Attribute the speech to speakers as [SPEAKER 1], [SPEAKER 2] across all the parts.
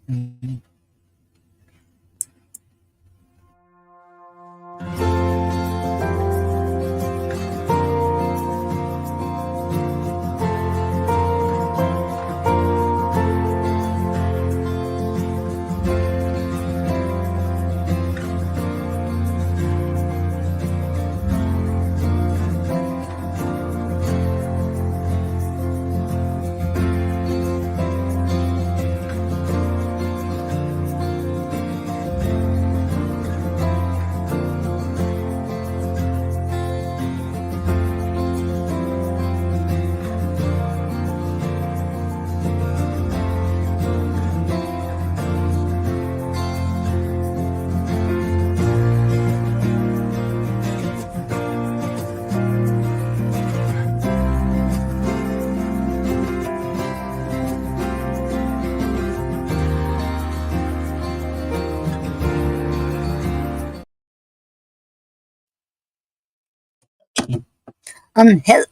[SPEAKER 1] Mhm.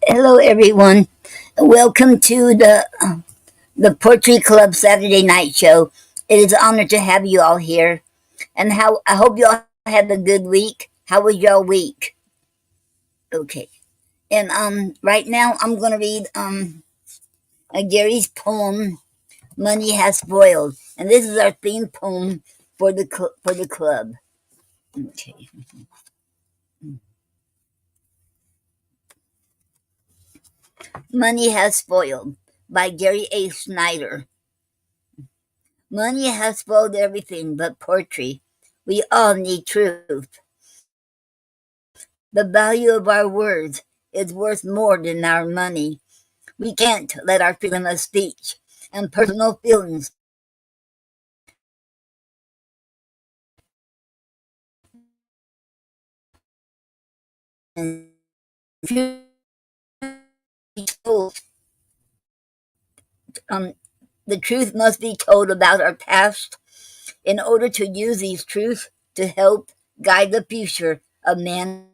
[SPEAKER 1] Hello everyone. Welcome to the Poetry Club Saturday Night Show. It is an honor to have you all here, and how I hope you all had a good week. How was your week? Okay, and right now I'm gonna read Gary's poem. Money has spoiled, and this is our theme poem for the club. Okay, Money has spoiled by Gary A. Snyder. Money has spoiled everything but poetry. We all need truth. The value of our words is worth more than our money. We can't let our freedom of speech and personal feelings and um, the truth must be told about our past in order to use these truths to help guide the future of mankind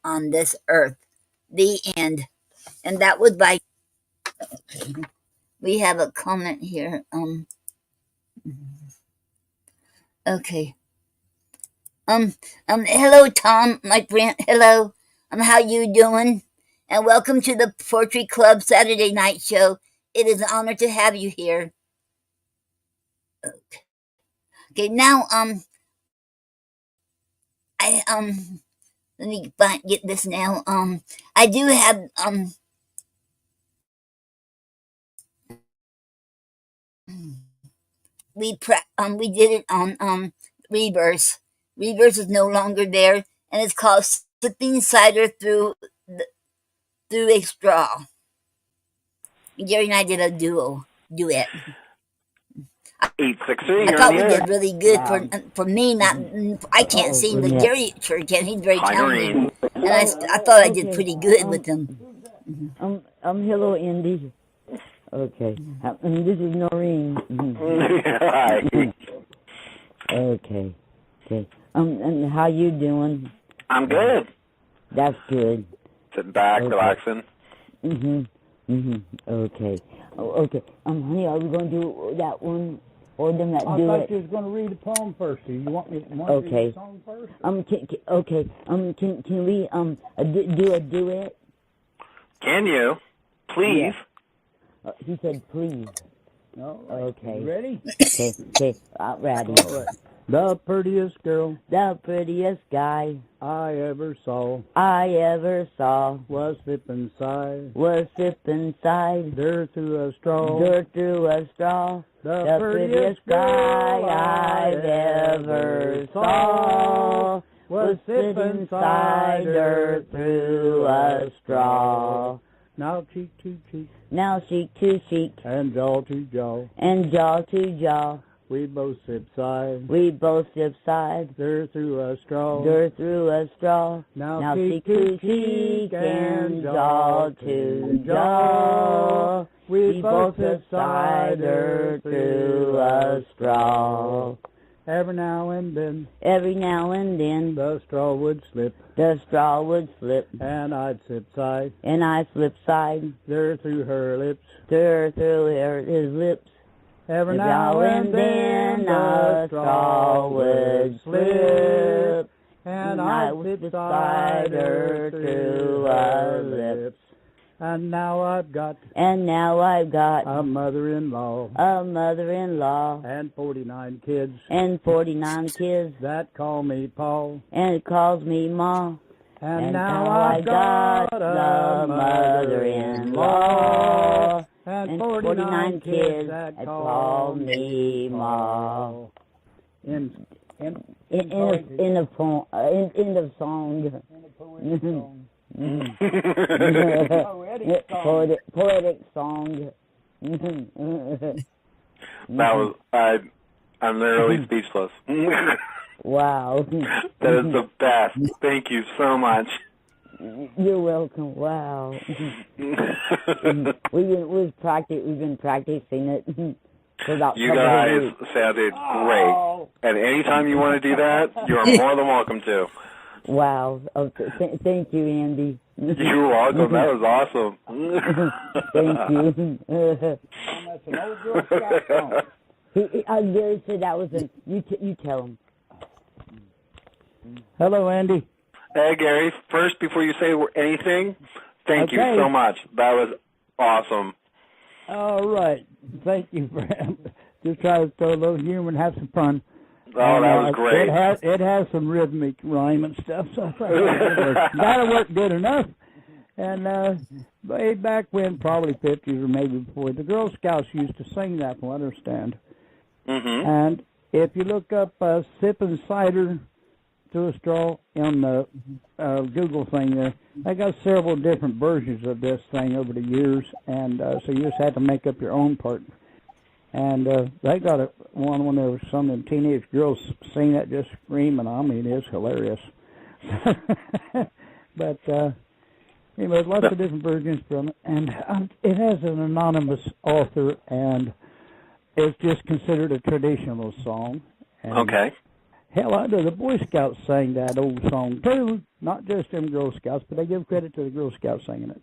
[SPEAKER 1] on this earth. The end. And that was by. We have a comment here. Okay. Hello, Tom, my friend. Hello. How you doing? And welcome to the Poetry Club Saturday Night Show. It is an honor to have you here. Okay, now, I let me get this now. I do have we did it on reverse. Reverse is no longer there, and it's called sipping cider through a straw. Jerry and I did a duet.
[SPEAKER 2] 863,
[SPEAKER 1] I
[SPEAKER 2] you're
[SPEAKER 1] thought
[SPEAKER 2] in
[SPEAKER 1] we
[SPEAKER 2] the air.
[SPEAKER 1] did really good for me. Not I can't sing, but Jerry sure can. He's very
[SPEAKER 2] Hi,
[SPEAKER 1] talented,
[SPEAKER 2] Noreen.
[SPEAKER 1] and I thought I did pretty good with him.
[SPEAKER 3] Hello, Andy. Okay. And this is Noreen.
[SPEAKER 2] Hi.
[SPEAKER 3] Okay. Okay. And how you doing?
[SPEAKER 2] I'm good.
[SPEAKER 3] That's good.
[SPEAKER 2] Sitting back,
[SPEAKER 3] Okay.
[SPEAKER 2] relaxing.
[SPEAKER 3] Okay. Okay. Honey, are we going to do that one or them that do
[SPEAKER 4] I
[SPEAKER 3] it?
[SPEAKER 4] thought you was going to read the poem first. Do you want me to read the song first?
[SPEAKER 3] Okay. Can we do a duet?
[SPEAKER 2] Can you? Please.
[SPEAKER 3] Yeah. He said please.
[SPEAKER 4] No.
[SPEAKER 3] Okay.
[SPEAKER 4] You ready?
[SPEAKER 3] Okay. Ready.
[SPEAKER 4] All right. The prettiest girl
[SPEAKER 3] The prettiest guy
[SPEAKER 4] I ever saw
[SPEAKER 3] was
[SPEAKER 4] sipping cider
[SPEAKER 3] sipping cider
[SPEAKER 4] dirt through a straw.
[SPEAKER 3] through a straw.
[SPEAKER 4] The prettiest girl
[SPEAKER 3] I've ever saw
[SPEAKER 4] was sipping cider
[SPEAKER 3] through a straw.
[SPEAKER 4] Now cheek to cheek
[SPEAKER 3] Now cheek to cheek
[SPEAKER 4] and jaw to jaw,
[SPEAKER 3] and jaw to jaw,
[SPEAKER 4] we both sip cider
[SPEAKER 3] we both sip cider
[SPEAKER 4] dirt through a straw.
[SPEAKER 3] through a straw.
[SPEAKER 4] Now
[SPEAKER 3] cheek to cheek and jaw to jaw,
[SPEAKER 4] we
[SPEAKER 3] both sip cider through a straw.
[SPEAKER 4] Every now and then
[SPEAKER 3] every now and then
[SPEAKER 4] the straw would slip,
[SPEAKER 3] the straw would slip,
[SPEAKER 4] and I'd slip side
[SPEAKER 3] and I slip side
[SPEAKER 4] there through her lips.
[SPEAKER 3] through his lips.
[SPEAKER 4] Every now and then the straw would slip, and I'd slip side her through her lips. And now I've got
[SPEAKER 3] a
[SPEAKER 4] mother-in-law, and 49 kids,
[SPEAKER 3] that
[SPEAKER 4] call me Paul,
[SPEAKER 3] and calls me Ma.
[SPEAKER 4] and now I've got a mother-in-law, and 49 kids that call me Ma. End
[SPEAKER 3] of song. Poetic song.
[SPEAKER 2] That was I'm literally speechless.
[SPEAKER 3] Wow.
[SPEAKER 2] That is the best. Thank you so much.
[SPEAKER 3] You're welcome. Wow. We've been practicing it for about
[SPEAKER 2] You guys sounded great. And anytime you want to do that, you're more than welcome to.
[SPEAKER 3] Wow. Thank you, Andy.
[SPEAKER 2] You're welcome. That was awesome.
[SPEAKER 3] Thank you.
[SPEAKER 4] That's an old Girl Scout song.
[SPEAKER 3] Gary said that was you tell him.
[SPEAKER 4] Hello, Andy.
[SPEAKER 2] Hey, Gary. First, before you say anything, thank you so much. That was awesome.
[SPEAKER 4] All right. Thank you for just try to throw a little humor and have some fun.
[SPEAKER 2] Oh, that was great.
[SPEAKER 4] It has some rhythmic rhyme and stuff, so I thought that'll work good enough. And way back when, probably 50s or maybe before, the Girl Scouts used to sing that, from what I understand.
[SPEAKER 2] Mm-hmm.
[SPEAKER 4] And if you look up sipping cider through a straw on the Google thing there, they got several different versions of this thing over the years, and so you just had to make up your own part. And they got one when there was some of the teenage girls singing that, just screaming. I mean, it's hilarious. But anyway, lots of different versions from it, and it has an anonymous author, and it's just considered a traditional song. And
[SPEAKER 2] Okay.
[SPEAKER 4] hell, I know the Boy Scouts sang that old song too. Not just them Girl Scouts, but they give credit to the Girl Scouts singing it.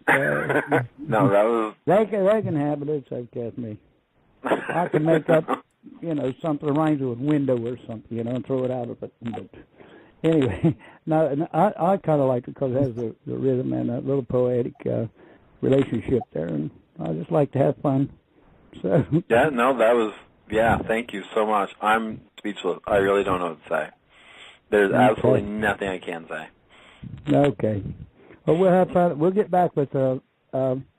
[SPEAKER 2] No, that was...
[SPEAKER 4] They can have it. It's okay with me. I can make up, something that rhymes with window or something, and throw it out of it. But anyway, no, I kind of like it because it has the rhythm and a little poetic relationship there, and I just like to have fun. So
[SPEAKER 2] Yeah, no, that was... Yeah, thank you so much. I'm speechless. I really don't know what to say. There's absolutely nothing I can say.
[SPEAKER 4] Okay. Well, we'll have fun. We'll get back with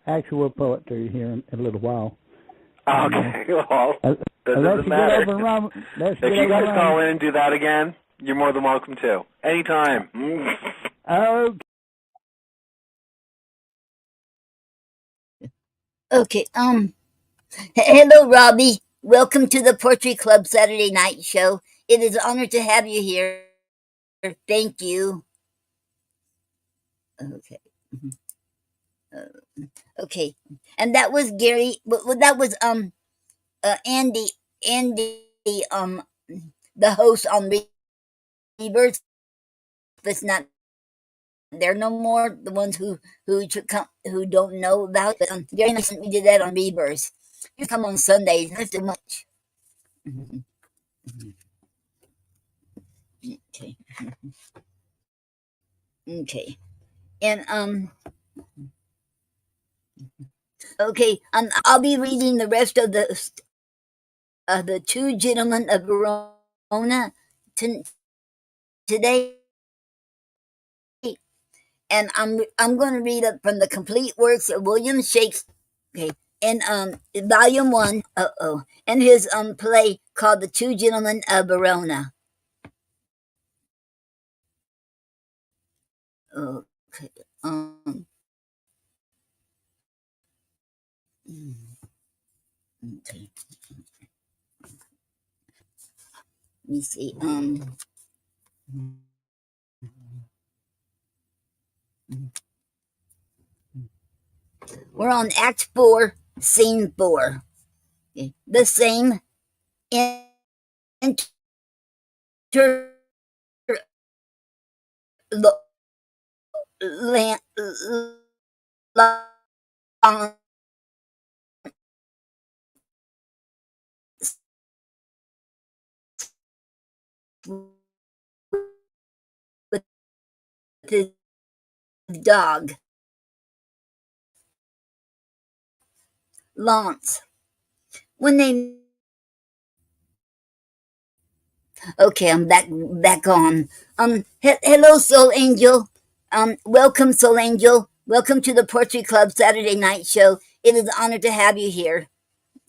[SPEAKER 4] actual poetry here in a little while.
[SPEAKER 2] Okay, well, it doesn't
[SPEAKER 4] If
[SPEAKER 2] you guys call in and do that again, you're more than welcome to. Anytime.
[SPEAKER 1] Okay. Hello, Robbie. Welcome to the Poetry Club Saturday Night Show. It is an honor to have you here. Thank you. Okay. Okay. And that was Gary. That was Andy. The host on Rebirth. That's not there no more. The ones who don't know about it. Gary and we did that on Rebirth. You come on Sundays. Not too much. Okay. Okay. And okay. I'll be reading the rest of the Two Gentlemen of Verona today. And I'm going to read up from the complete works of William Shakespeare. Okay, in volume 1. And his play called The Two Gentlemen of Verona. Okay. Okay. Let me see. We're on Act 4, Scene 4. The same inter long with his dog, Lance. When they Okay, I'm back on. Hello, Soul Angel. Welcome, Soul Angel. Welcome to the Poetry Club Saturday Night Show. It is an honor to have you here.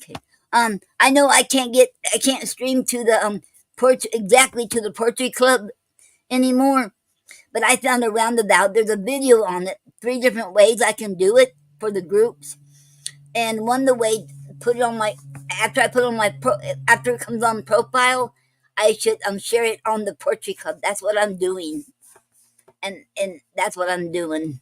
[SPEAKER 1] Okay. I know I can't stream to the exactly to the Poetry Club anymore, but I found a roundabout. There's a video on it. 3 different ways I can do it for the groups, and one of the way put it on my after I put it on my after it comes on profile, I should share it on the Poetry Club. That's what I'm doing, and that's what I'm doing.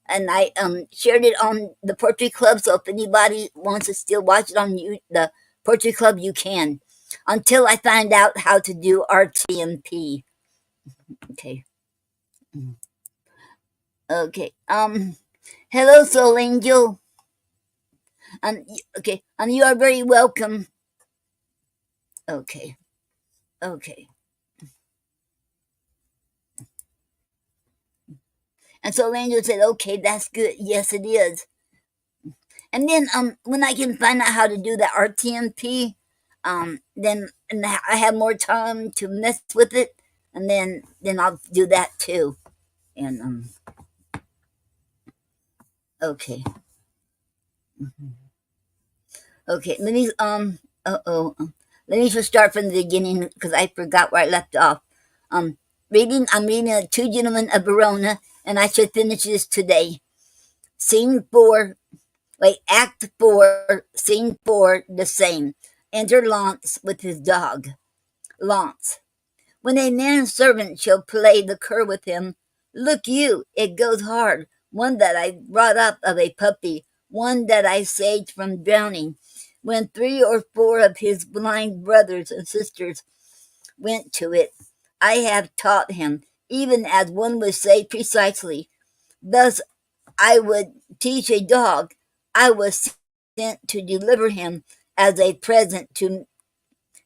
[SPEAKER 1] And I shared it on the Poetry Club. So if anybody wants to still watch it on the Poetry Club, you can. Until I find out how to do RTMP. Okay. Okay. Hello, Soul Angel. Okay. You are very welcome. Okay. Okay. And Soul Angel said, "Okay, that's good. Yes, it is." And then when I can find out how to do the RTMP, then and I have more time to mess with it, and then I'll do that too. And okay, okay. Let me let me just start from the beginning because I forgot where I left off. Um, I'm reading Two Gentlemen of Verona, and I should finish this today. Scene 4. Wait, Act 4, Scene 4, the same. Enter Lance with his dog. Lance. When a manservant shall play the cur with him, look you, it goes hard. One that I brought up of a puppy, one that I saved from drowning. When 3 or 4 of his blind brothers and sisters went to it, I have taught him, even as one would say precisely. Thus I would teach a dog. I was sent to deliver him as a present to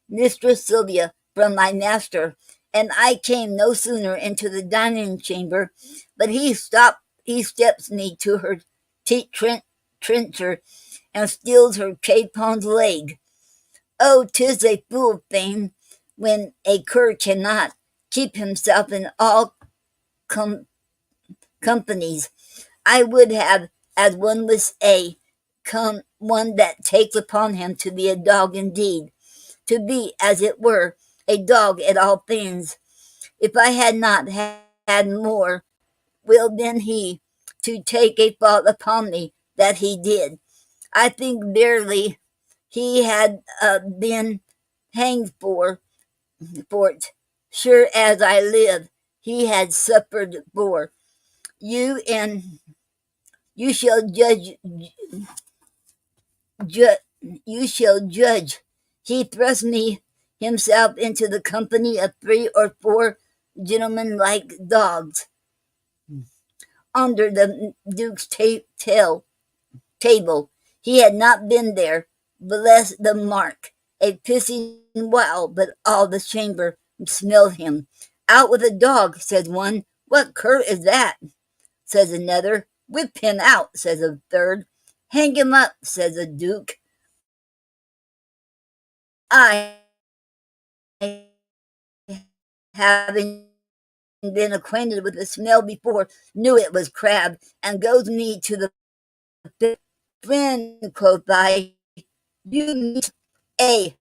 [SPEAKER 1] Mistress Sylvia from my master, and I came no sooner into the dining chamber, but he steps me to her trencher, and steals her capon's leg. Oh, 'tis a fool thing when a cur cannot keep himself in all companies. I would have, as one would say, come one that takes upon him to be a dog indeed, to be, as it were, a dog at all things. If I had not had more will than he, to take a fault upon me that he did, I think verily he had been hanged for it. Sure as I live, he had suffered for you, and you shall you shall judge. He thrust me himself into the company of 3 or 4 gentlemen like dogs under the duke's table. He had not been there, bless the mark, a pissing while, but all the chamber smelled him. Out with a dog, says one. What cur is that? Says another. Whip him out, says a third. Hang him up, says the duke. I, having been acquainted with the smell before, knew it was crab, and goes me to the pit. Friend, quoth I, you meet a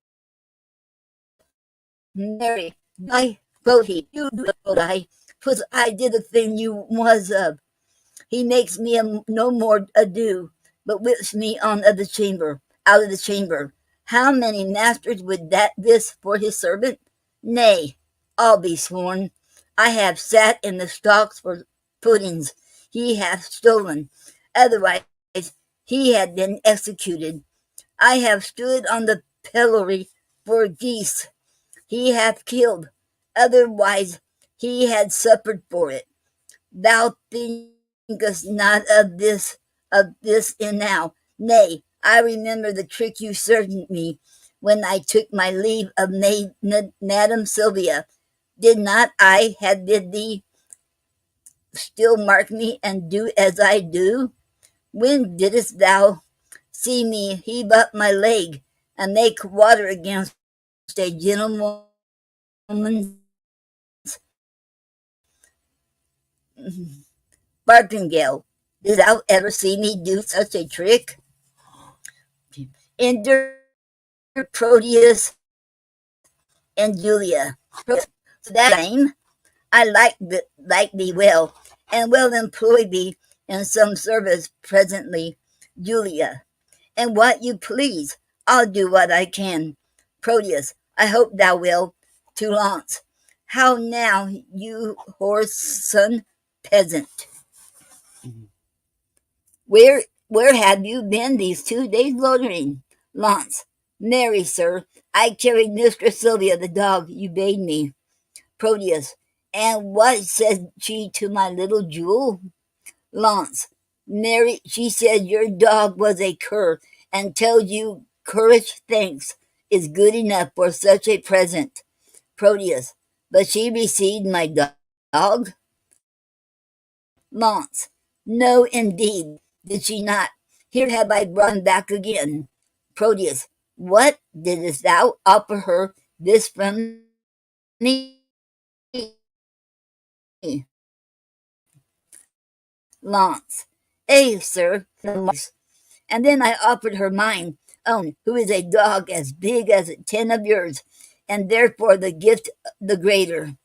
[SPEAKER 1] Mary. I, quoth he, you do, quoth I, 'twas I did the thing you was of. He makes me no more ado, but whips me out of the chamber. How many masters would this for his servant? Nay, I'll be sworn. I have sat in the stocks for puddings he hath stolen. Otherwise he had been executed. I have stood on the pillory for geese he hath killed, otherwise he had suffered for it. Thou thinkest not of this in now. Nay, I remember the trick you served me when I took my leave of Madam Sylvia. Did not I have bid thee still mark me and do as I do? When didst thou see me heave up my leg and make water against a gentlewoman's martingale? Didst thou ever see me do such a trick? Enter Proteus and Julia. So that same, I like thee well, and will employ thee in some service presently, Julia. And what you please, I'll do what I can. Proteus, I hope thou will. To Launce, how now, you whoreson peasant? Where have you been these 2 days loitering? Launce, marry, sir, I carried Mistress Sylvia the dog you bade me. Proteus, and what said she to my little jewel? Launce, Mary, she said your dog was a cur, and tells you courage thanks is good enough for such a present. Proteus, but she received my dog? Launce, no indeed, did she not? Here have I brought him back again. Proteus, what didst thou offer her this from me? Launce, sir, and then I offered her mine own, who is a dog as big as 10 of yours, and therefore the gift the greater.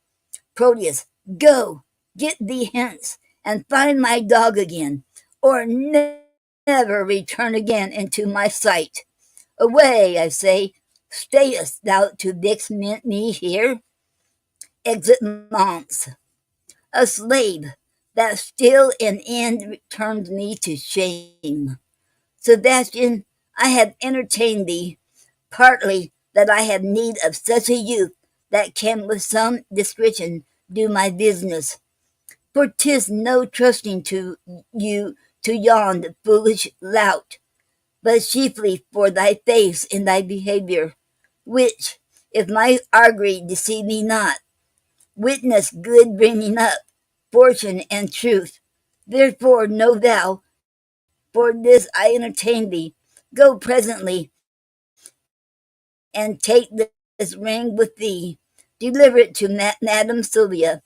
[SPEAKER 1] Proteus, go, get thee hence, and find my dog again, or never return again into my sight. Away, I say, stayest thou to vex me here? Exit Launce. A slave that still in end turns me to shame. Sebastian, I have entertained thee, partly that I have need of such a youth that can with some discretion do my business. For 'tis no trusting to you to yon foolish lout, but chiefly for thy face and thy behaviour, which, if my augury deceive me not, witness good bringing up, fortune and truth. Therefore know thou, for this I entertain thee, go presently, and take this ring with thee. Deliver it to Madam Sylvia.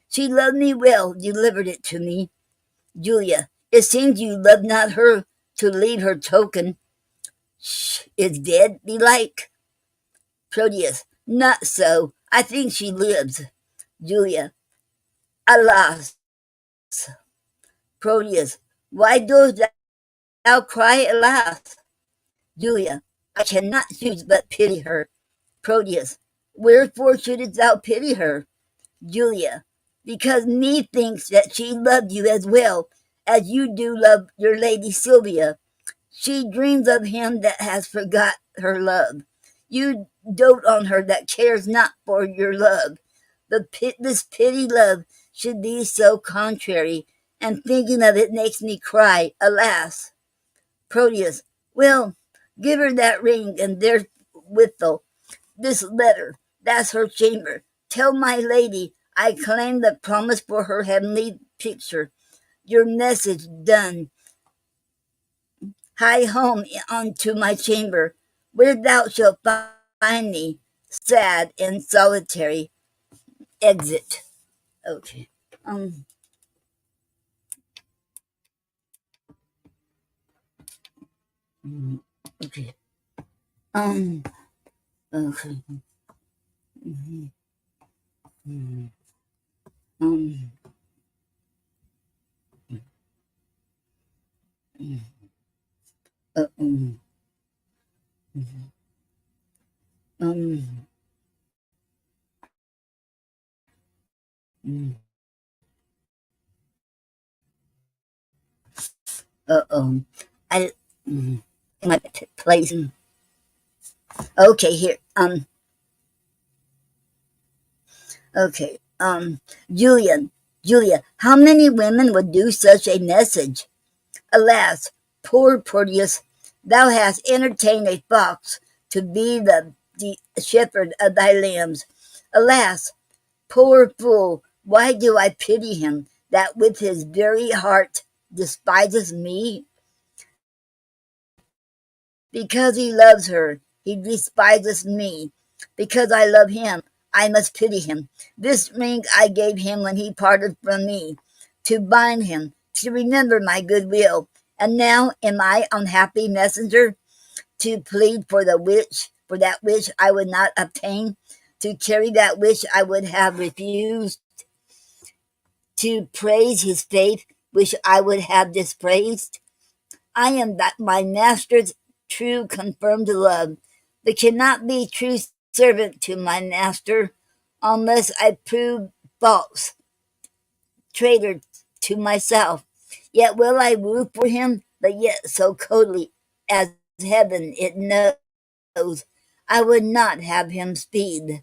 [SPEAKER 1] She loved me well, delivered it to me. Julia, it seems you love not her to leave her token. Is dead, belike. Proteus, not so. I think she lives. Julia, alas. Proteus, why dost thou cry alas? Julia, I cannot choose but pity her. Proteus, wherefore shouldst thou pity her? Julia, because methinks that she loved you as well as you do love your lady Sylvia. She dreams of him that has forgot her love. You dote on her that cares not for your love. This pity love should be so contrary, and thinking of it makes me cry, alas. Proteus, well, give her that ring, and therewithal this letter. That's her chamber. Tell my lady I claim the promise for her heavenly picture. Your message done. Hie home unto my chamber, where thou shalt find me, sad and solitary. Exit. Okay. Okay. Um. Okay. Um. Um. Um. I. my place. Okay, here. Okay. Julia, how many women would do such a message? Alas, poor Porteous, thou hast entertained a fox to be the shepherd of thy lambs. Alas, poor fool, why do I pity him that with his very heart despises me? Because he loves her, he despises me. Because I love him, I must pity him. This ring I gave him when he parted from me, to bind him, to remember my goodwill. And now am I unhappy messenger, to plead for that which I would not obtain, to carry that which I would have refused, to praise his faith which I would have dispraised? I am that my master's true confirmed love, but cannot be true servant to my master unless I prove false, traitor to myself. Yet will I woo for him, but yet so coldly as heaven it knows. I would not have him speed.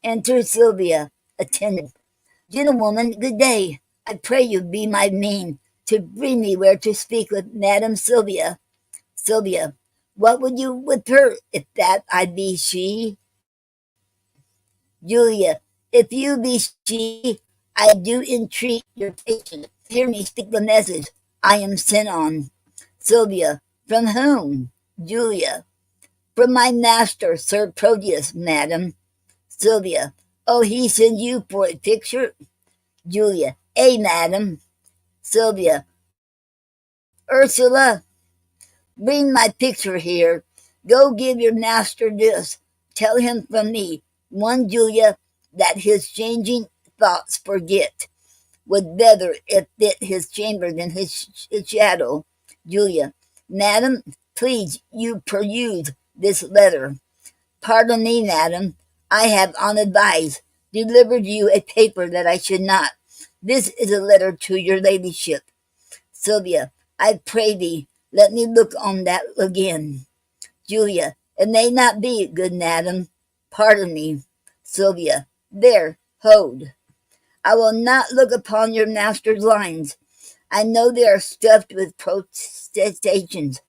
[SPEAKER 1] Enter Sylvia, attended. Gentlewoman, good day. I pray you be my mean, to bring me where to speak with Madam Sylvia. Sylvia, what would you with her, if that I be she? Julia, if you be she, I do entreat your patience. Hear me speak the message I am sent on. Sylvia, from whom? Julia, from my master, Sir Proteus, madam. Sylvia, oh, he sent you for a picture? Julia, madam. Sylvia, Ursula, bring my picture here. Go give your master this. Tell him from me, one Julia, that his changing thoughts forget. Would better if fit his chamber than his shadow. Julia, madam, please you peruse this letter. Pardon me, madam, I have unadvised delivered you a paper that I should not. This is a letter to your ladyship. Sylvia, I pray thee, let me look on that again. Julia, it may not be, good madam. Pardon me. Sylvia, there, hold. I will not look upon your master's lines. I know they are stuffed with protestations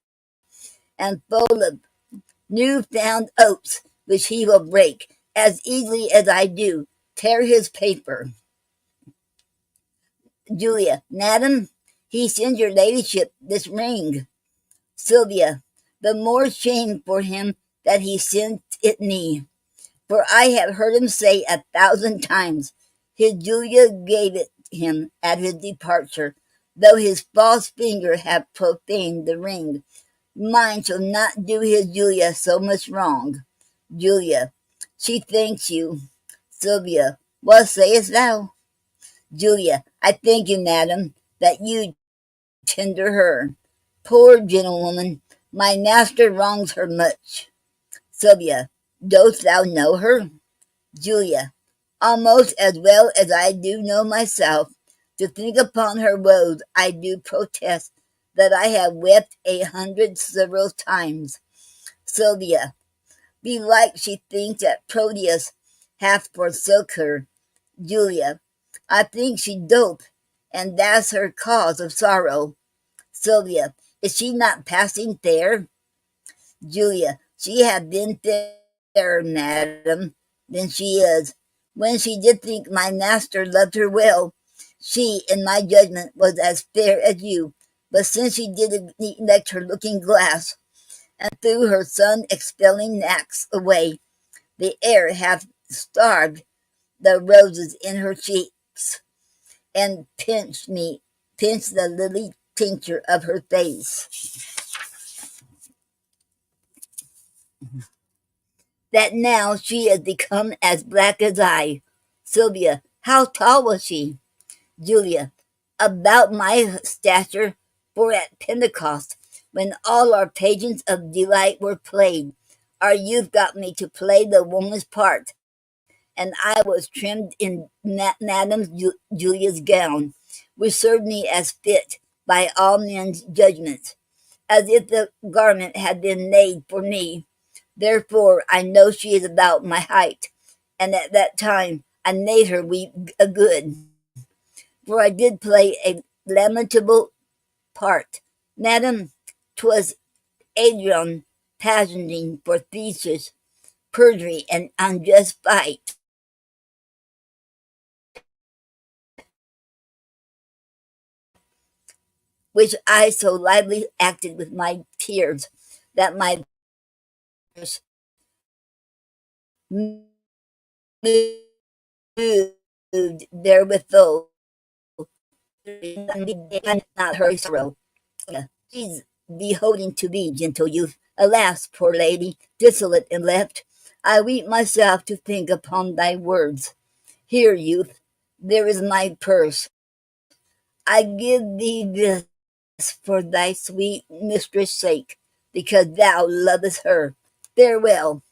[SPEAKER 1] and full of new-found oaths, which he will break as easily as I do tear his paper. Julia, madam, he sends your ladyship this ring. Sylvia, the more shame for him that he sent it me. For I have heard him say 1,000 times, his Julia gave it him at his departure, though his false finger have profaned the ring. Mine shall not do his Julia so much wrong. Julia, she thanks you. Sylvia, what sayest thou? Julia, I thank you, madam, that you tender her. Poor gentlewoman, my master wrongs her much. Sylvia, dost thou know her? Julia, almost as well as I do know myself. To think upon her woes, I do protest that I have wept 100 several times. Sylvia, belike she thinks that Proteus hath forsook her. Julia, I think she dope, and that's her cause of sorrow. Sylvia, is she not passing fair? Julia, she hath been fairer, madam, than she is. When she did think my master loved her well, she, in my judgment, was as fair as you. But since she did neglect her looking glass, and threw her sun expelling knacks away, the air hath starved the roses in her cheeks, and pinched the lily tincture of her face, that now she is become as black as I. Sylvia, how tall was she? Julia, about my stature, for at Pentecost, when all our pageants of delight were played, our youth got me to play the woman's part, and I was trimmed in Madame Julia's gown, which served me as fit by all men's judgments. as if the garment had been made for me. Therefore I know she is about my height, and at that time I made her weep a good, for I did play a lamentable part. Madam, 'twas Adrian passioning for Theseus, perjury and unjust fight, which I so lively acted with my tears, that my moved therewithal, and not her sorrow. She's beholding to thee, gentle youth. Alas, poor lady, desolate and left, I weep myself to think upon thy words. Here, youth, there is my purse. I give thee this for thy sweet mistress' sake, because thou lovest her. Farewell.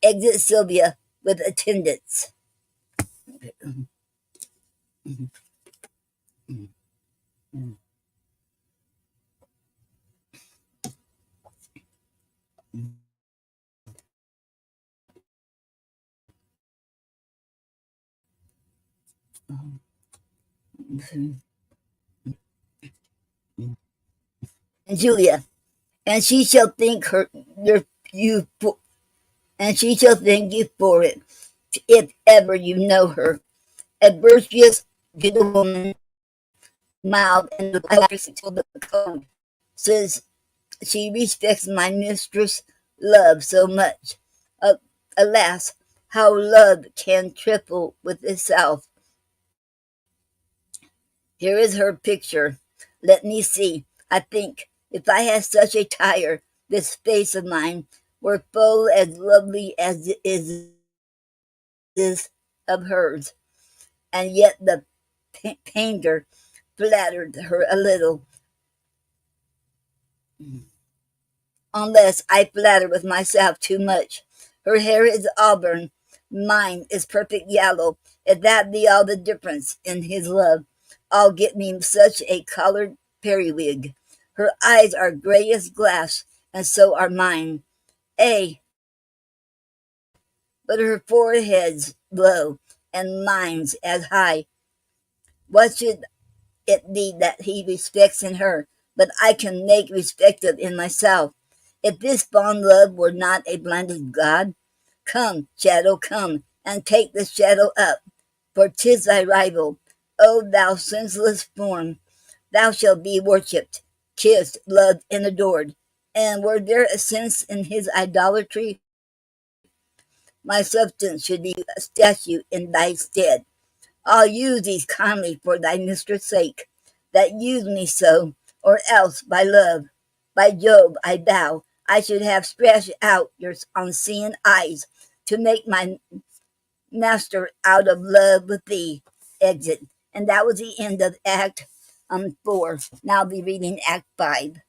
[SPEAKER 1] Exit Sylvia with attendants. And Julia, and she shall think her your you and she shall thank you for it, if ever you know her. A virtuous, good woman, mild, and to the code, since she respects my mistress' love so much. Uh, Alas, how love can trifle with itself. Here is her picture. Let me see. I think, if I had such a tire, this face of mine were full as lovely as it is this of hers. And yet the painter flattered her a little, unless I flatter with myself too much. Her hair is auburn, mine is perfect yellow. If that be all the difference in his love, I'll get me such a collared periwig. Her eyes are gray as glass, and so are mine. Ay, but her forehead's low, and mine's as high. What should it be that he respects in her, but I can make respected in myself? If this fond love were not a blinded god, come, shadow, come, and take the shadow up, for 'tis thy rival. O thou senseless form, thou shalt be worshipped, kissed, loved, and adored. And were there a sense in his idolatry, my substance should be a statue in thy stead. I'll use these kindly for thy mistress' sake, that use me so, or else by love. By Jove, I vow, I should have stretched out your unseeing eyes to make my master out of love with thee. Exit. And that was the end of Act 4. Now I'll be reading Act 5.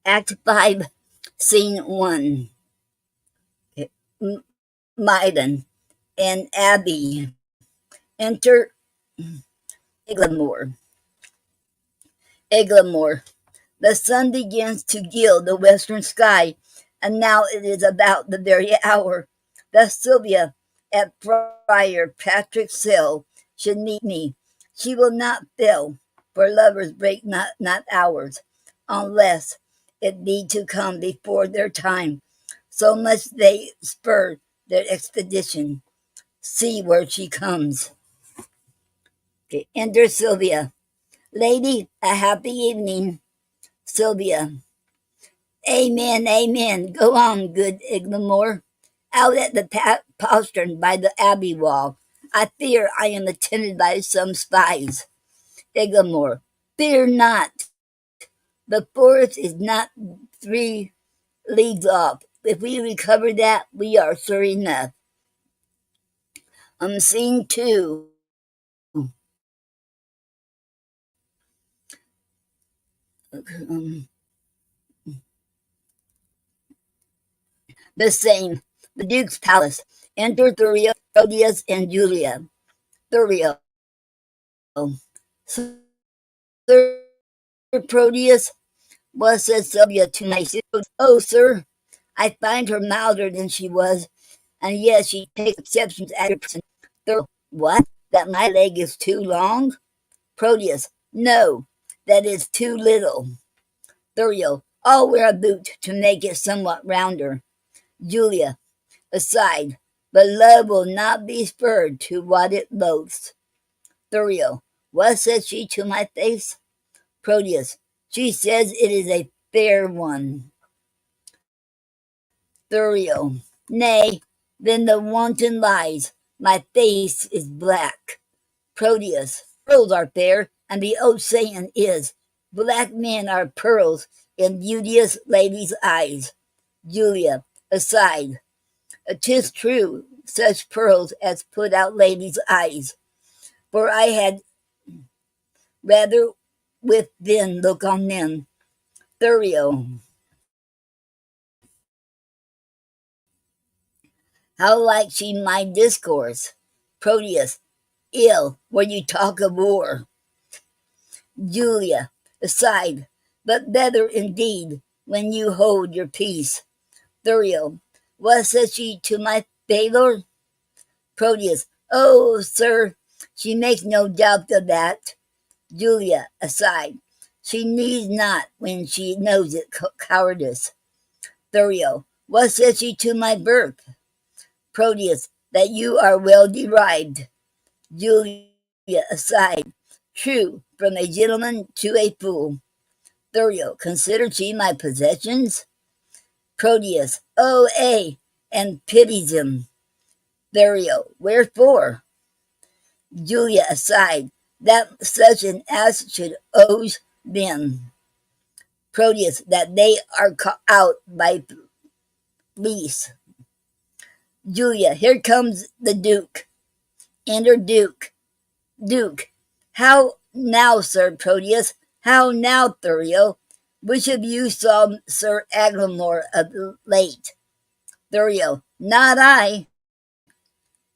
[SPEAKER 1] Act 5, Scene 1. Maiden and Abby enter Eglamour. Eglamour. The sun begins to gild the western sky, and now it is about the very hour that Sylvia at Friar Patrick's cell should meet me. She will not fail, for lovers break not hours, unless it be to come before their time. So much they spur their expedition. See where she comes. Okay, enter Sylvia. Lady, a happy evening. Sylvia. Amen, amen. Go on, good Iglamore. Out at the postern by the abbey wall, I fear I am attended by some spies. Iglamore. Fear not. The forest is not 3 leagues off. If we recover that, we are sure enough. Scene 2. Um, The same. The Duke's palace. Enter Thurio, Proteus, and Julia. Thurio. Sir Proteus, what said Sylvia to my sister? Oh, sir, I find her milder than she was, and yes, she takes exceptions at her person. Thurio, what? That my leg is too long? Proteus, no, that is too little. Thurio, I'll wear a boot to make it somewhat rounder. Julia, aside, but love will not be spurred to what it loathes. Thurio, what said she to my face? Proteus, she says it is a fair one. Thurio, nay, then the wanton lies. My face is black. Proteus, pearls are fair, and the old saying is, black men are pearls in beauteous ladies' eyes. Julia, aside, 'tis true, such pearls as put out ladies' eyes. For I had rather with thin look on men. Thurio, how like she my discourse? Proteus, ill where you talk of war. Julia, aside, but better indeed when you hold your peace. Thurio, what says she to my favor? Proteus, oh, sir, she makes no doubt of that. Julia, aside, she needs not when she knows it cowardice. Thurio, what says she to my birth? Proteus, that you are well derived. Julia, aside, true, from a gentleman to a fool. Thurio, considered she my possessions? Proteus, oh, ay, and pities him. Thurio, wherefore? Julia, aside, that such an ass should owe them. Proteus, that they are caught out by police. Julia, here comes the Duke. Enter Duke. Duke, how now, Sir Proteus? How now, Thurio? Which of you saw Sir Aglamore of late? Thurio, not I.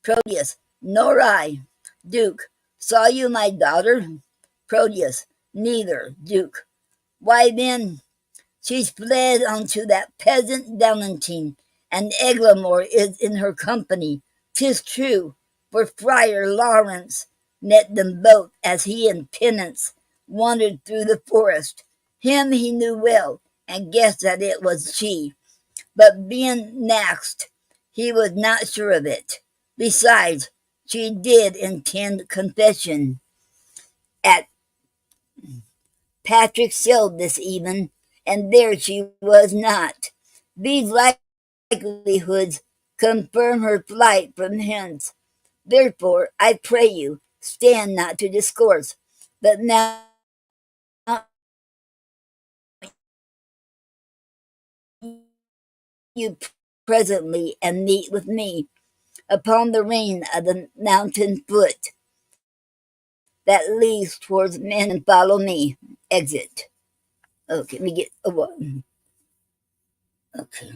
[SPEAKER 1] Proteus, nor I. Duke, saw you my daughter? Proteus, neither. Duke, why then, she's fled unto that peasant Valentine, and Eglamour is in her company. 'Tis true, for Friar Lawrence met them both as he in penance wandered through the forest. Him he knew well, and guessed that it was she. But being next, he was not sure of it. Besides, she did intend confession at Patrick's cell this even, and there she was not. These likelihoods confirm her flight from hence. Therefore, I pray you, stand not to discourse, but now you presently and meet with me upon the ring of the mountain foot that leads towards men and follow me. Exit. Okay, let me get a one. Okay.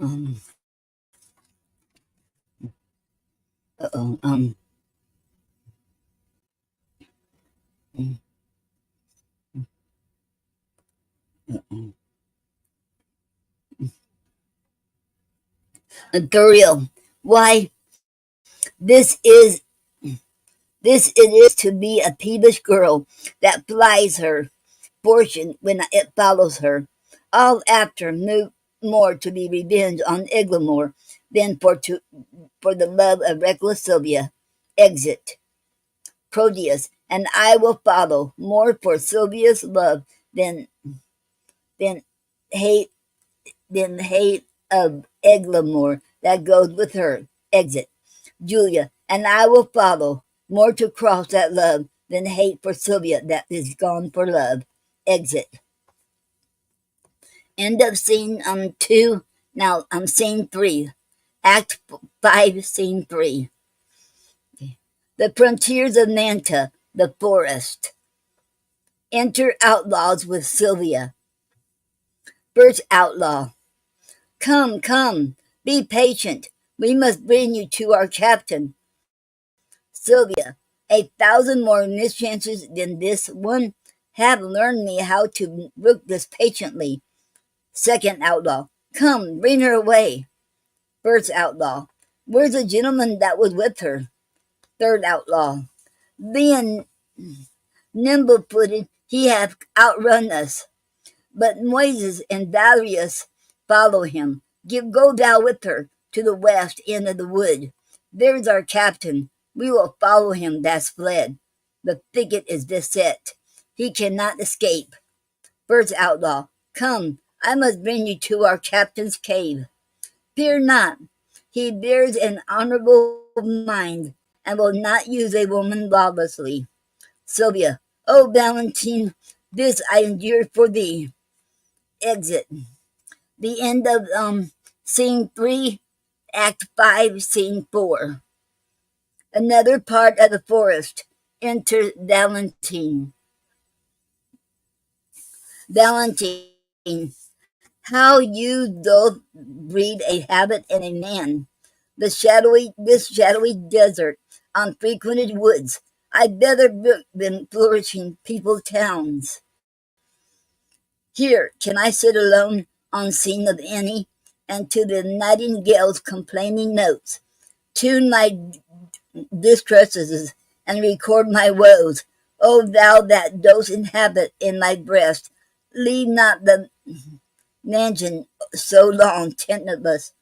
[SPEAKER 1] Um, uh-oh, Thurio, why this is this it is to be a peevish girl that flies her fortune when it follows her, all after more to be revenged on Eglamour than for the love of reckless Sylvia. Exit. Proteus, and I will follow, more for Sylvia's love than than hate than hate of Eglamour that goes with her. Exit. Julia, and I will follow, more to cross that love than hate for Sylvia that is gone for love. Exit. End of scene 2. Now scene 3. Act 5, scene 3. The frontiers of Nanta, the forest. Enter outlaws with Sylvia. First outlaw. Come, come, be patient. We must bring you to our captain. Sylvia, 1,000 more mischances than this one have learned me how to brook this patiently. Second outlaw. Come, bring her away. First outlaw. Where's the gentleman that was with her? Third outlaw. Being nimble-footed, he hath outrun us. But Moises and Darius follow him. Go thou with her to the west end of the wood. There's our captain. We will follow him that's fled. The thicket is beset. He cannot escape. First outlaw. Come, I must bring you to our captain's cave. Fear not. He bears an honorable mind and will not use a woman lawlessly. Sylvia. Oh, Valentine, this I endure for thee. Exit. The end of scene 3, act 5, scene 4. Another part of the forest. Enter Valentine. Valentine, how you doth breed a habit in a man. This shadowy desert, unfrequented woods, I'd better brook than flourishing people towns. Here can I sit alone, unseen of any, and to the nightingale's complaining notes tune my distresses and record my woes. O thou that dost inhabit in my breast, leave not the mansion so long tenantless,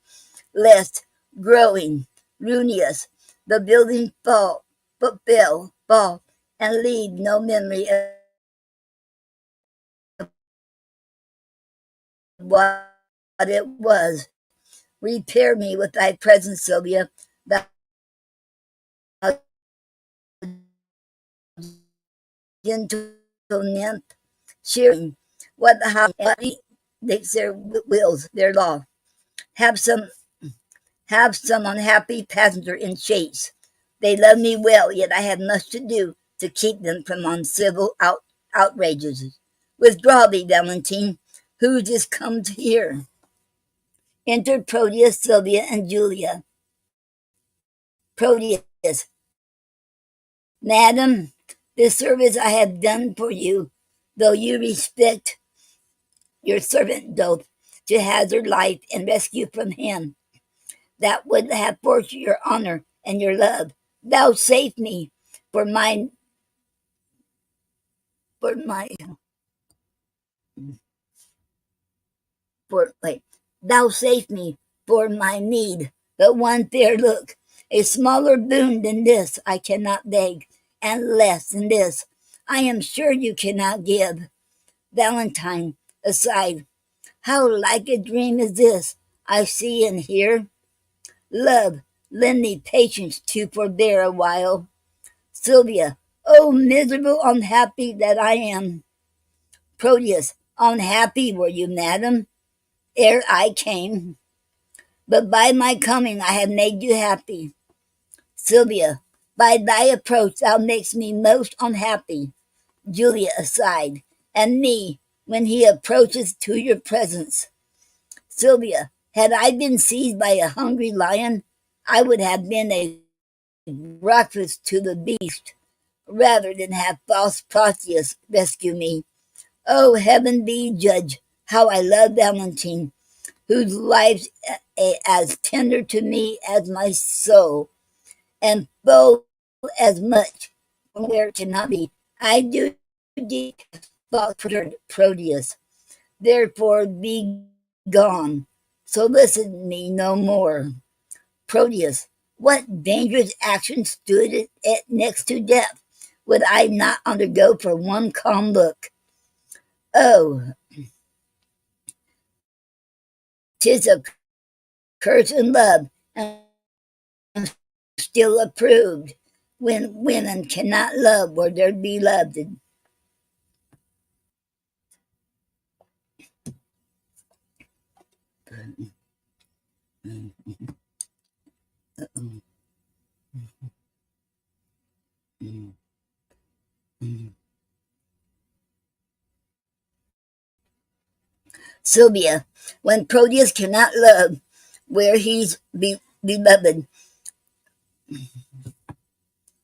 [SPEAKER 1] lest, growing ruinous, the building fall, and leave no memory of what it was. Repair me with thy presence, Sylvia, thou gentle nymph, cheering what the house makes their wills, their law. Have some unhappy passenger in chase. They love me well, yet I have much to do to keep them from uncivil outrages. Withdraw thee, Valentine, who just comes here. Enter Proteus, Sylvia, and Julia. Proteus. Madam, this service I have done for you, though you respect your servant doth to hazard life and rescue from him that would have forced your honor and your love. Thou save me for my for my for wait. Thou save me for my need, but one fair look, a smaller boon than this I cannot beg, and less than this I am sure you cannot give. Valentine, aside, how like a dream is this I see and hear? Love, lend me patience to forbear a while. Sylvia, oh miserable, unhappy that I am. Proteus, unhappy were you, madam, ere I came, but by my coming I have made you happy. Sylvia, by thy approach thou makest me most unhappy. Julia aside, and me, when he approaches to your presence. Sylvia, had I been seized by a hungry lion, I would have been a breakfast to the beast, rather than have false Proteus rescue me. Oh, heaven be judge, how I love Valentine, whose life's as tender to me as my soul, and full as much where it cannot be. I do detest false Proteus, therefore be gone, solicit me no more. Proteus, what dangerous action stood it next to death? would I not undergo for one calm look? Oh, 'tis a curse in love, and still approved, when women cannot love where they're beloved. Sylvia, when Proteus cannot love where he's beloved,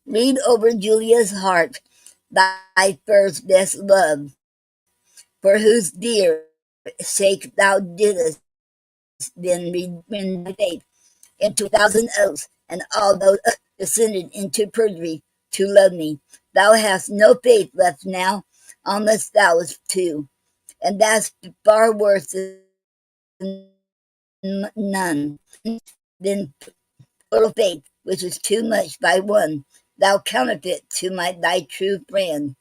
[SPEAKER 1] read over Julia's heart, thy first best love, for whose dear sake thou didst then rend thy faith into 1,000 oaths, and all those descended into perjury to love me. Thou hast no faith left now, unless thou wast too, and that's far worse than none. Then little faith, which is too much by one, thou counterfeit to thy true friend.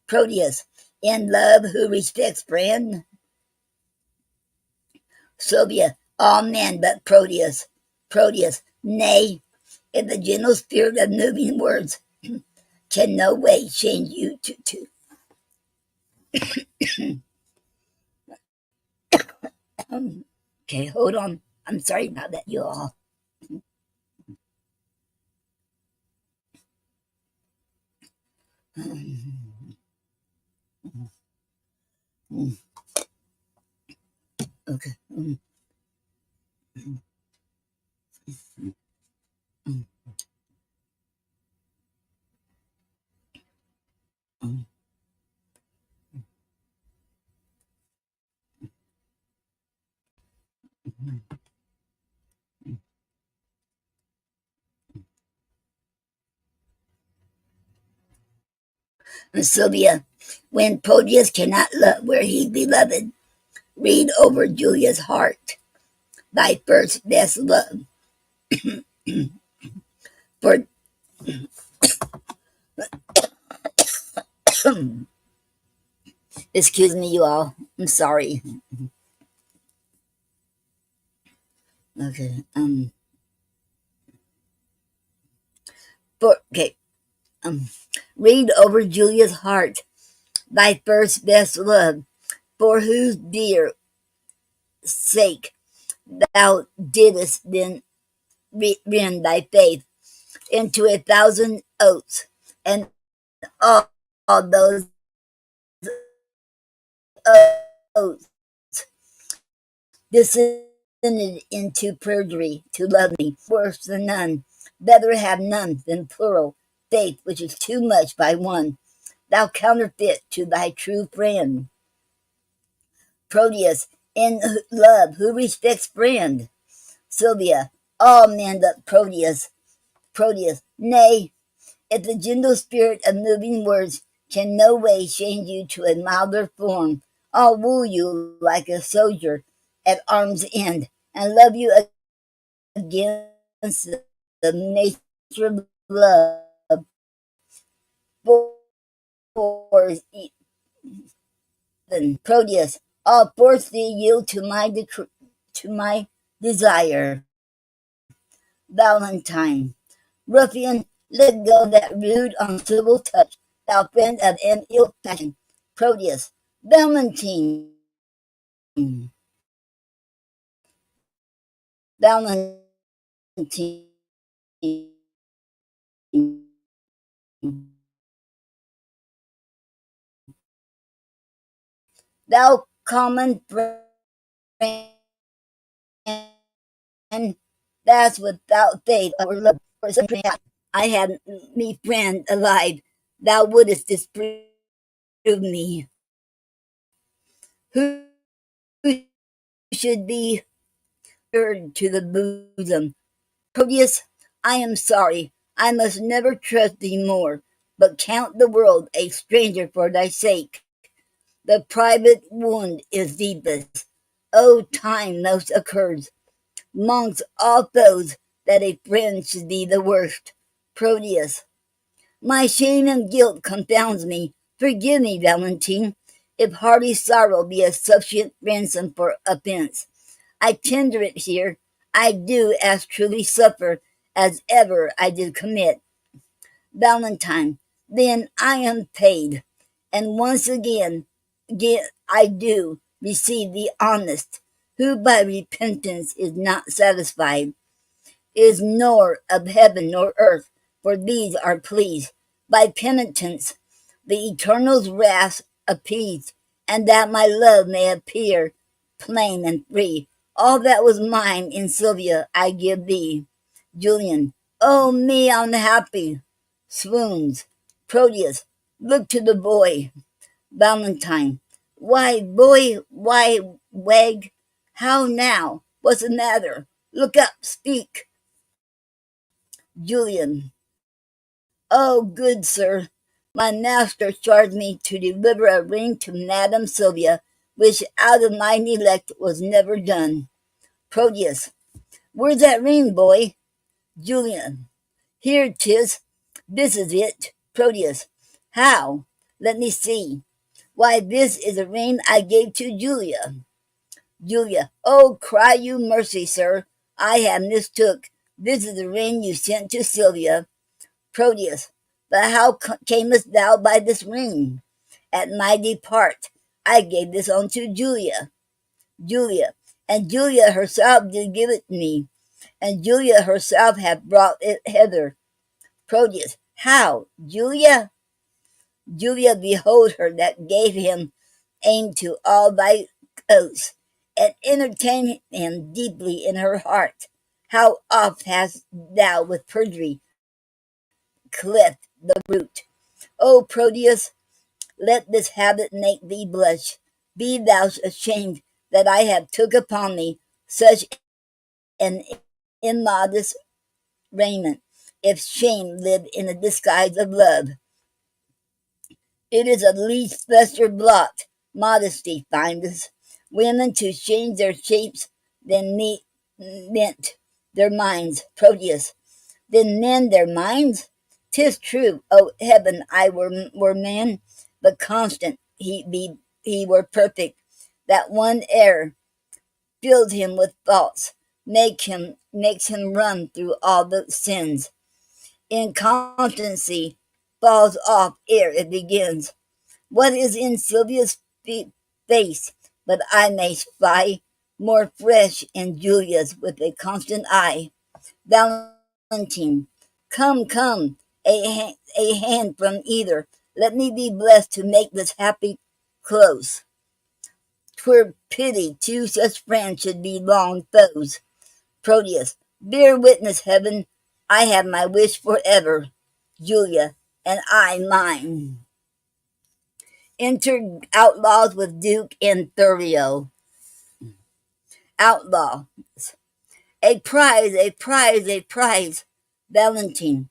[SPEAKER 1] Proteus, in love who respects friend? Sylvia, all men but Proteus. Proteus, nay, if the gentle spirit of moving words can no way change you to okay, hold on. I'm sorry about that, you all. Okay. And Sylvia, when Proteus cannot love where he beloved, read over Julia's heart, thy first best love. For excuse me, you all. I'm sorry. Okay. Okay. Read over Julia's heart, thy first best love, for whose dear sake thou didst then rend thy faith into 1,000 oaths, and all those oaths descended into perjury to love me, worse than none. Better have none than plural faith, which is too much by one. Thou counterfeit to thy true friend. Proteus, in love, who respects friend? Sylvia, all men but Proteus. Proteus, nay, if the gentle spirit of moving words can no way change you to a milder form, I'll woo you like a soldier at arm's end, and love you against the nature of love. For even Proteus, I'll force thee yield to my desire. Valentine, ruffian, let go that rude, uncivil touch, thou friend of an ill passion. Proteus, Valentine, Valentine, thou common friend, that's without faith or love for some I had me friend alive, thou wouldst disprove me. Who should be heard to the bosom? Proteus, I am sorry, I must never trust thee more, but count the world a stranger for thy sake. The private wound is deepest. O time most occurs, mongst all foes, that a friend should be the worst. Proteus, My shame and guilt confounds me. Forgive me, Valentine, if hearty sorrow be a sufficient ransom for offence. I tender it here. I do as truly suffer as ever I did commit. Valentine, then I am paid, and once again I do receive the honest, who by repentance is not satisfied, is nor of heaven nor earth, for these are pleased. By penitence the Eternal's wrath appeased, and that my love may appear plain and free. All that was mine in Sylvia I give thee. Julian, oh me unhappy! Swoons. Proteus, look to the boy. Valentine, why, boy, why, wag? How now? What's the matter? Look up, speak. Julian, oh, good sir, my master charged me to deliver a ring to Madame Sylvia, which out of my neglect was never done. Proteus, where's that ring, boy? Julian, here 'tis. This is it. Proteus, how? Let me see. Why, this is a ring I gave to Julia. Julia, oh, cry you mercy, sir. I have mistook. This is the ring you sent to Sylvia. Proteus, but how camest thou by this ring? At my depart, I gave this unto Julia. Julia, and Julia herself did give it me, and Julia herself hath brought it hither. Proteus, how, Julia? Julia, behold her that gave him aim to all thy oaths, and entertained him deeply in her heart. How oft hast thou with perjury cleft the root? O Proteus, let this habit make thee blush. Be thou ashamed that I have took upon me such an immodest raiment, if shame live in the disguise of love. It is a least lesser blot, modesty findeth women to change their shapes, then meant their minds. Proteus, then mend their minds? 'Tis true, O heaven, I were man, but constant he were perfect. That one error filled him with faults, makes him run through all the sins. Inconstancy falls off ere it begins. What is in Sylvia's face but I may spy more fresh in Julia's with a constant eye? Valentine, come, come, a hand from either. Let me be blessed to make this happy close. 'Twere pity two such friends should be long foes. Proteus, bear witness, heaven, I have my wish forever. Julia, and I mine. Enter outlaws with Duke and Thurio. Outlaw, a prize, a prize, a prize. Valentine,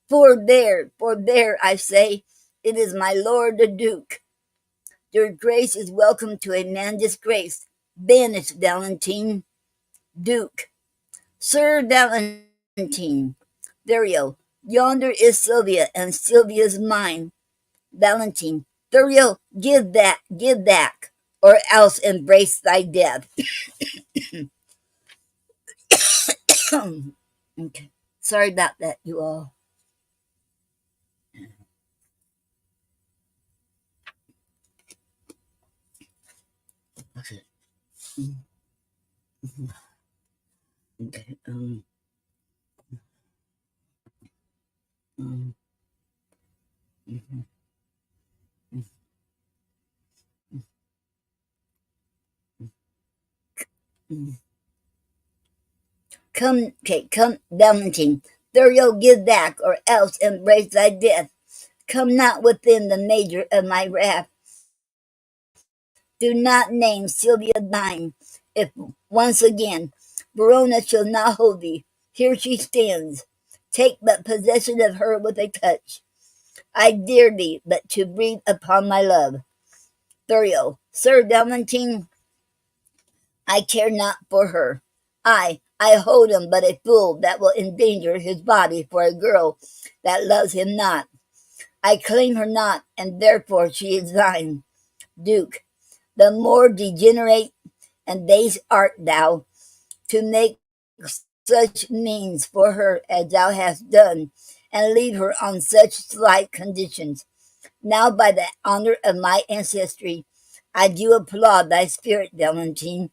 [SPEAKER 1] forbear, forbear, I say, it is my lord the Duke. Your grace is welcome to a man disgraced. Banish, Valentine. Duke, Sir Valentine. Thurio, yonder is Sylvia, and Sylvia's mine. Valentine, Thurio, give back, or else embrace thy death. Okay. Sorry about that, you all. Okay. Okay. Um, mhm, mhm. Come, okay, come, Valentine. Thurio, give back, or else embrace thy death. Come not within the measure of my wrath. Do not name Sylvia thine. If once again Verona shall not hold thee, here she stands. Take but possession of her with a touch. I dare thee but to breathe upon my love. Thurio, Sir Valentine, I care not for her. I hold him but a fool that will endanger his body for a girl that loves him not. I claim her not, and therefore she is thine. Duke, the more degenerate and base art thou, to make such means for her as thou hast done, and leave her on such slight conditions. Now, by the honor of my ancestry, I do applaud thy spirit, Valentine,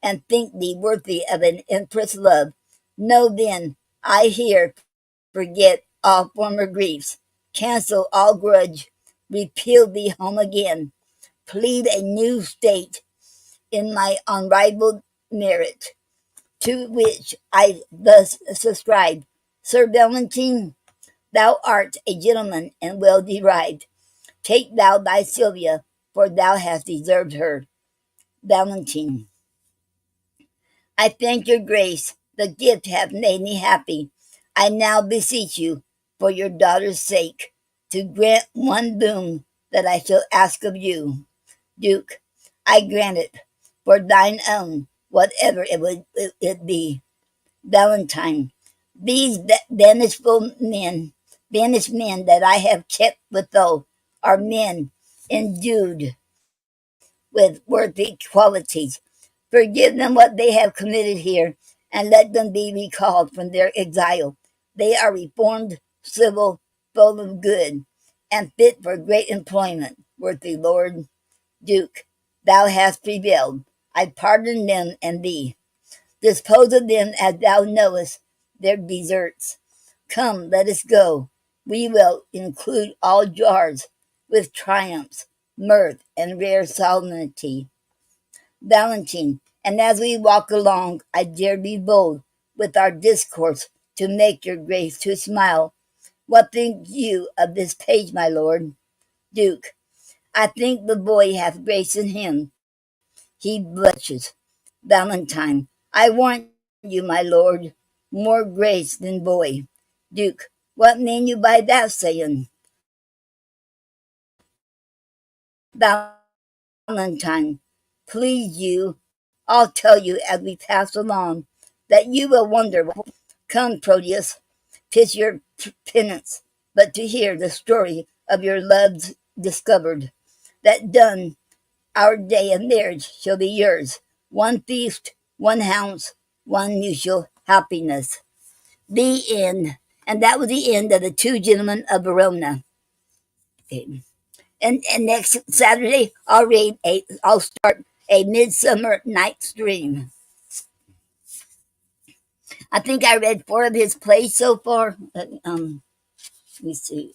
[SPEAKER 1] and think thee worthy of an empress' love. Know then, I here forget all former griefs, cancel all grudge, repeal thee home again, plead a new state in my unrivaled merit, to which I thus subscribe. Sir Valentine, thou art a gentleman and well derived. Take thou thy Sylvia, for thou hast deserved her. Valentine. I thank your grace. The gift hath made me happy. I now beseech you, for your daughter's sake, to grant one boon that I shall ask of you. Duke, I grant it, for thine own, whatever it be. Valentine, these banished men that I have kept withal, are men endued with worthy qualities. Forgive them what they have committed here, and let them be recalled from their exile. They are reformed, civil, full of good, and fit for great employment. Worthy Lord Duke, thou hast prevailed. I pardon them and thee. Dispose of them as thou knowest their deserts. Come, let us go. We will include all jars with triumphs, mirth, and rare solemnity. Valentine, and as we walk along, I dare be bold with our discourse to make your grace to smile. What think you of this page, my lord? Duke, I think the boy hath grace in him. He blushes. Valentine, I warrant you, my lord, more grace than boy. Duke, what mean you by that saying? Valentine, please you, I'll tell you as we pass along, that you will wonder. Come, Proteus, 'tis your penance, but to hear the story of your loves discovered, that done our day of marriage shall be yours. One feast, one house, one mutual happiness. The end. And that was the end of the Two Gentlemen of Verona. Okay. And next Saturday, I'll start a Midsummer Night's Dream. I think I read 4 of his plays so far. Let me see.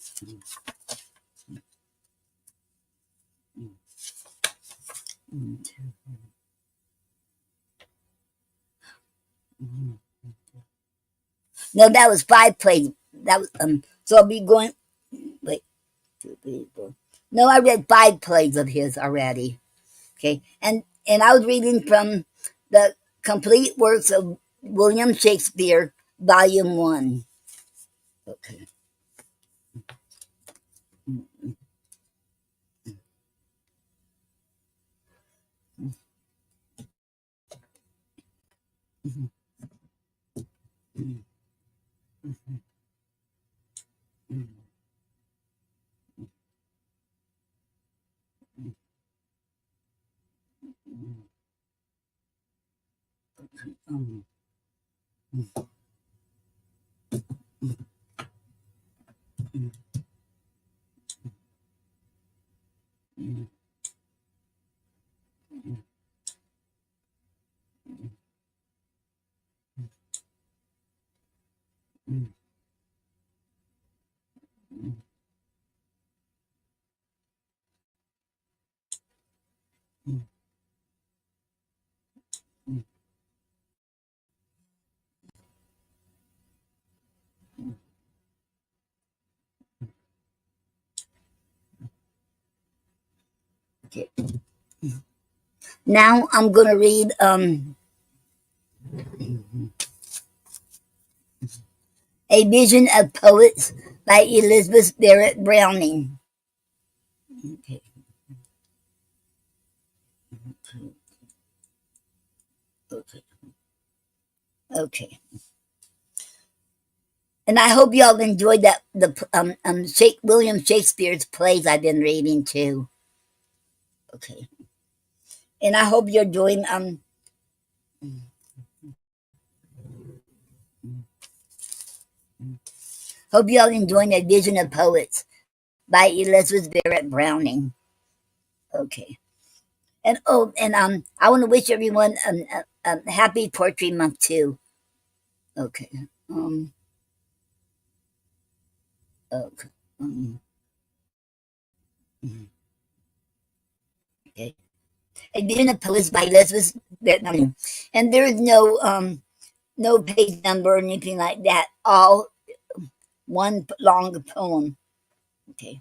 [SPEAKER 1] No, that was 5 plays. That was so I'll be going. Wait, 2, 3, 4. No, I read 5 plays of his already. Okay, and I was reading from the complete works of William Shakespeare, Volume 1. Okay. Okay. Now I'm gonna read A Vision of Poets by Elizabeth Barrett Browning. Okay. Okay. Okay. And I hope y'all enjoyed that William Shakespeare's plays I've been reading too. Okay, and I hope you're doing hope y'all enjoying A Vision of Poets by Elizabeth Barrett Browning. Okay, and I want to wish everyone a happy Poetry Month too. Okay, um, okay, um, okay. A Vision of Poets by Elizabeth Barrett Browning, and there is no page number or anything like that. All one long poem. Okay.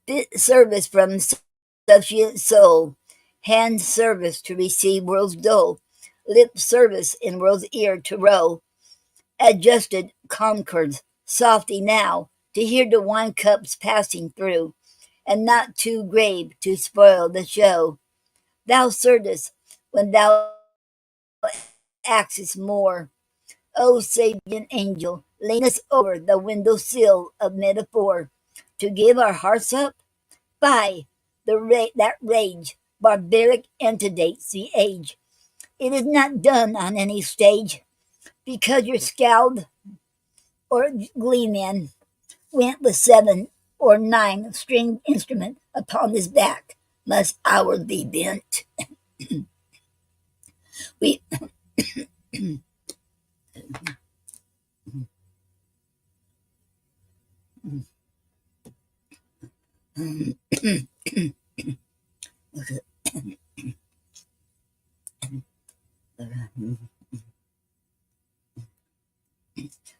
[SPEAKER 1] This service from Associate Soul. Hand service to receive world's dole. Lip service in world's ear to row. Adjusted concords, softy now, to hear the wine cups passing through, and not too grave to spoil the show. Thou servest when thou axest more. O Sabian angel, leanest over the window sill of metaphor, to give our hearts up? By that rage, barbaric antedates the age. It is not done on any stage, because your scald or gleeman went with 7 or 9 stringed instrument upon his back, must ours be bent. We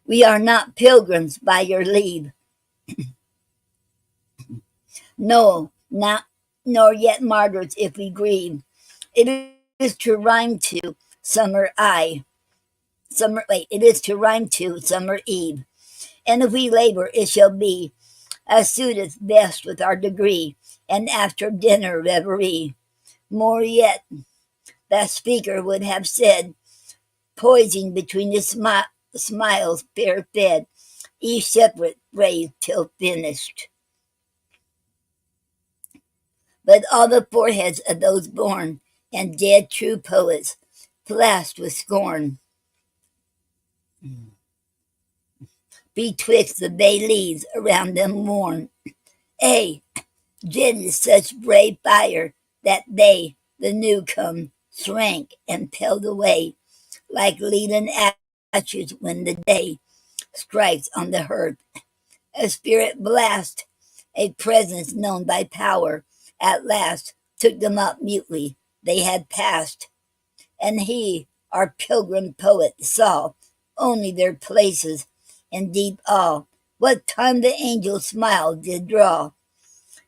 [SPEAKER 1] we are not pilgrims by your leave. No, not nor yet martyrs if we grieve. It is to rhyme to summer eye. It is to rhyme to summer eve. And if we labor, it shall be as suiteth best with our degree, and after dinner reverie. More yet, that speaker would have said, poising between his smiles fair fed, each separate phrase till finished. But all the foreheads of those born and dead true poets flashed with scorn. Betwixt the bay leaves around them worn. Ay, jetted such brave fire that they, the new come, shrank and paled away, like leaden ashes when the day strikes on the hearth. A spirit blast, a presence known by power, at last took them up mutely. They had passed, and he, our pilgrim poet, saw only their places in deep awe. What time the angel smile did draw,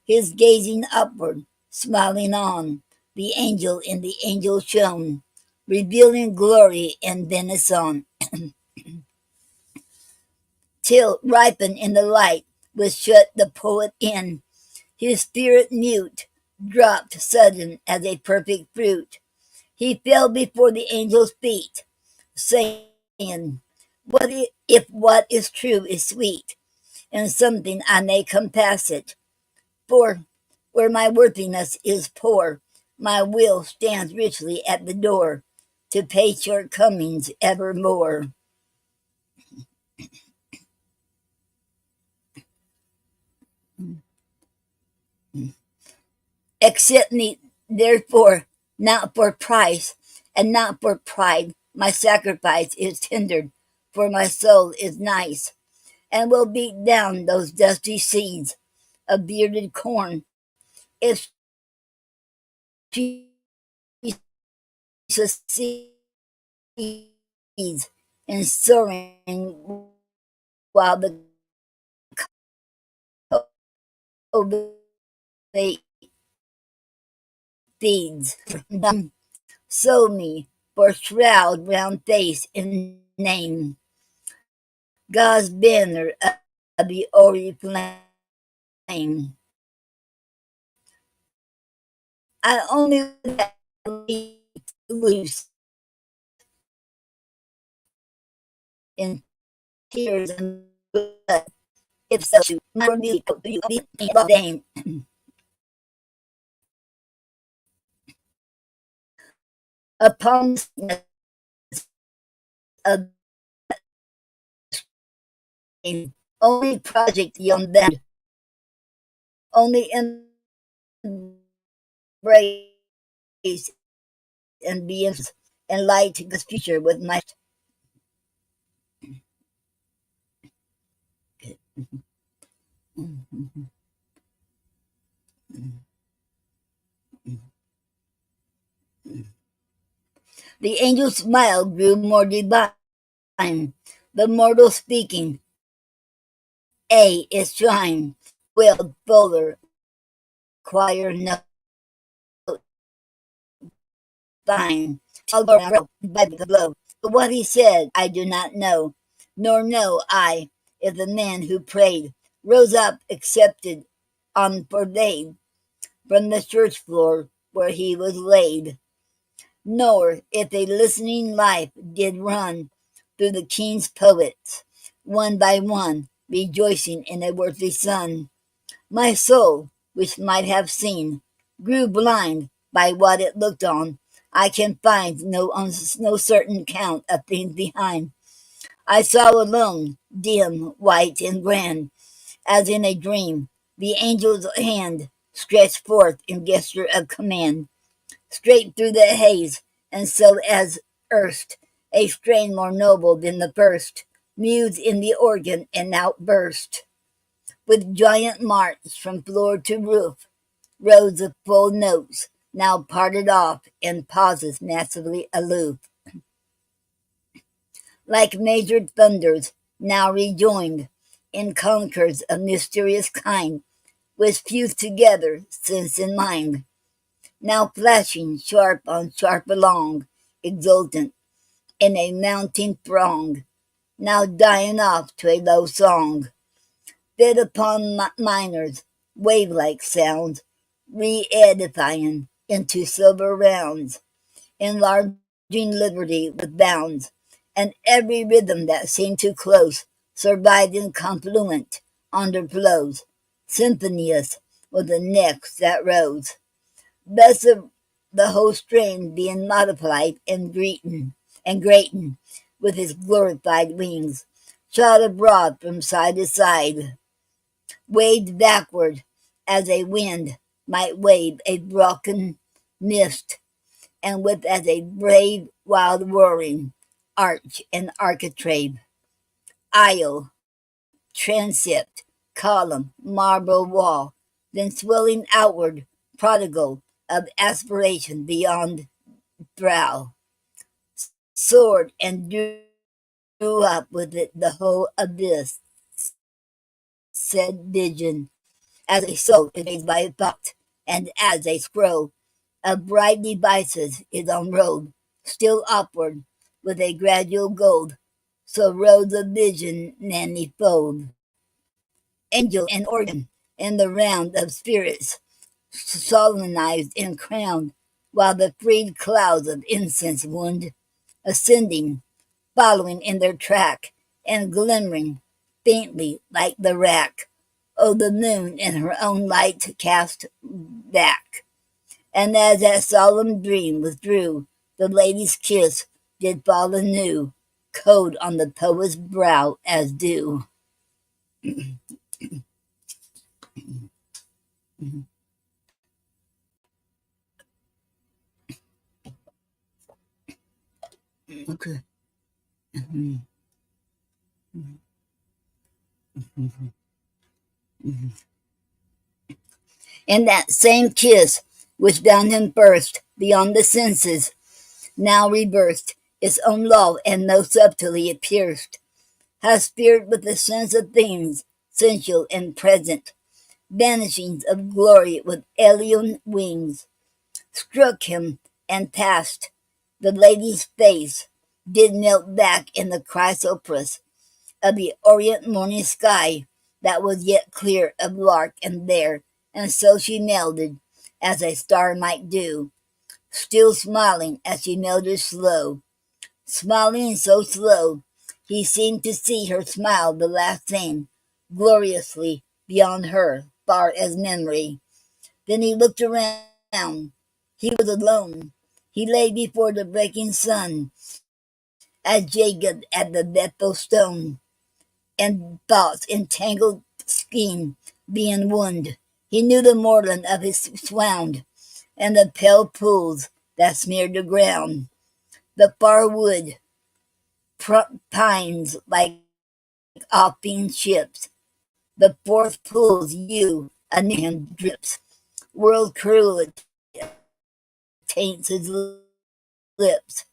[SPEAKER 1] his gazing upward, smiling on, the angel in the angel shone, revealing glory and benison, till ripened in the light was shut the poet in, his spirit mute, dropped sudden as a perfect fruit. He fell before the angel's feet, saying, if what is true is sweet, and something I may compass it, for where my worthiness is poor, my will stands richly at the door, to pay shortcomings evermore. Accept me, therefore, not for price, and not for pride. My sacrifice is tendered, for my soul is nice, and will beat down those dusty seeds of bearded corn, if she succeeds in soaring while the covey feeds. Sow me for shroud round face and name, God's banner of the hoary flame. I only leave loose in tears and blood. If so, my music do you be ordained upon the sickness of the only project beyond them, only embrace and be and light the future with my. The angel's smile grew more divine. The mortal speaking, A is trying, wailed fuller, choir note fine, by the blow. But what he said I do not know, nor know I if the man who prayed rose up accepted on forbade from the church floor where he was laid, nor if a listening life did run through the king's poets, one by one, rejoicing in a worthy son. My soul, which might have seen, grew blind by what it looked on. I can find no certain count of things behind. I saw alone, dim, white, and grand, as in a dream, the angel's hand stretched forth in gesture of command, straight through the haze, and so as erst, a strain more noble than the first, mused in the organ and outburst. With giant march from floor to roof, rows of full notes, now parted off in pauses massively aloof, like measured thunders, now rejoined in concords of mysterious kind, which fused together sense and mind, now flashing sharp on sharp along, exultant in a mounting throng, now dying off to a low song, fed upon minors, wave-like sounds, re-edifying into silver rounds, enlarging liberty with bounds, and every rhythm that seemed too close survived in confluent underflows, symphonious with the next that rose. Thus the whole strain being multiplied and greaten with his glorified wings, shot abroad from side to side, waved backward as a wind might wave a broken mist, and with as a brave wild roaring, arch and architrave, aisle, transept, column, marble wall, then swelling outward, prodigal of aspiration beyond brow, soared and drew up with it the whole abyss, said vision, as a soul is raised by a thought, and as a scroll of bright devices is unrolled, still upward with a gradual gold, so rose the vision manifold, angel and organ, and the round of spirits solemnized and crowned, while the freed clouds of incense wound, ascending, following in their track, and glimmering faintly like the rack of the moon in her own light cast back. And as that solemn dream withdrew, the lady's kiss did fall anew, cold on the poet's brow as dew. Okay. And that same kiss which bound him first beyond the senses, now rebirthed, its own law and most subtly it pierced, has spirit with the sense of things sensual and present, vanishings of glory with alien wings, struck him and passed. The lady's face did melt back in the chrysoprase of the orient morning sky that was yet clear of lark and there, and so she melted, as a star might do, still smiling as she melted slow, smiling so slow He seemed to see her smile the last thing, gloriously beyond her, far as memory. Then he looked around. He was alone. He lay before the breaking sun, as Jacob at the Bethel stone, and thoughts entangled skein being wound. He knew the moorland of his swound, and the pale pools that smeared the ground. The far wood pines like offing ships. The fourth pool's you a hand drips. World cruelty taints his lips,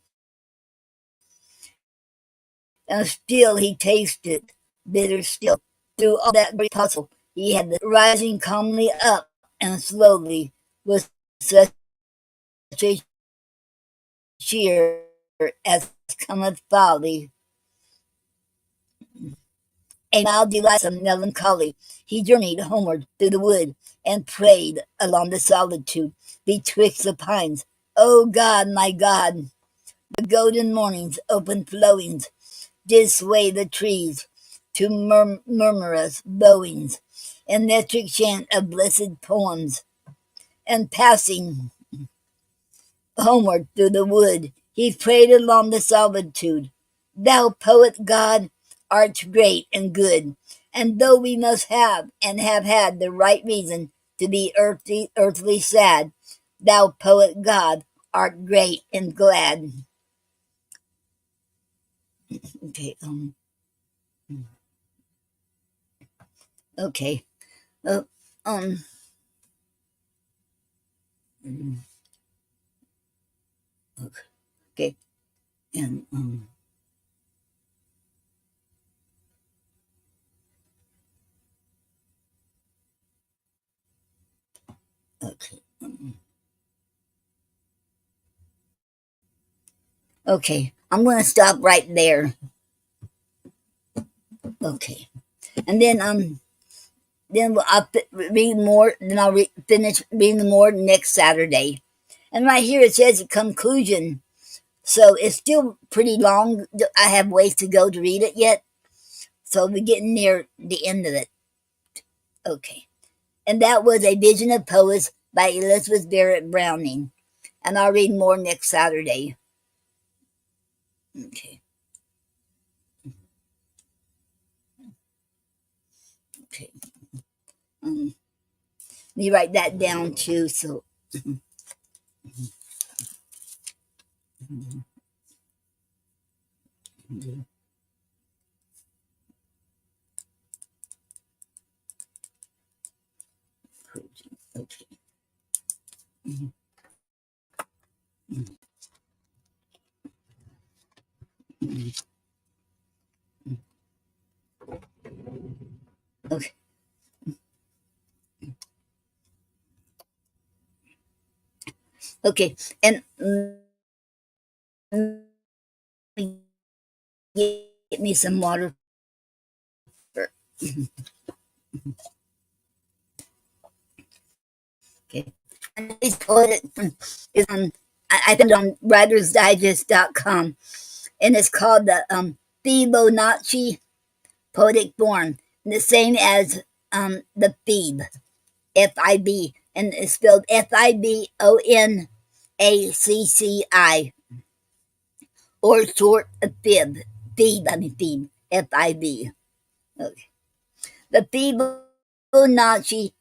[SPEAKER 1] and still he tasted bitter still. Through all that brief tussle, he had the rising calmly up and slowly with such a cheer as cometh folly. A mild delightsome melancholy, he journeyed homeward through the wood, and prayed along the solitude betwixt the pines. O God, my God, the golden morning's open flowings did sway the trees to murmurous bowings, and metric chant of blessed poems. And passing homeward through the wood, he prayed along the solitude. Thou poet God art great and good, and though we must have and have had the right reason to be earthly sad, thou poet God art great and glad. Okay, okay, uh, um, okay, and okay, okay. I'm gonna stop right there. Okay, and then I'll read more. Then I'll finish reading more next Saturday. And right here it says a conclusion, so it's still pretty long. I have ways to go to read it yet, so we're getting near the end of it. Okay, and that was A Vision of Poets by Elizabeth Barrett Browning, and I'll read more next Saturday. Okay, okay. Let me write that down too. So. Okay. Okay. Okay. And get me some water. Okay. And this poet is on. I found it on writersdigest.com, and it's called the Fibonacci Poetic Form, the same as the Fib, Fib, and it's spelled Fibonacci, or short of Fib, Fib, Fib. Okay. The Fibonacci,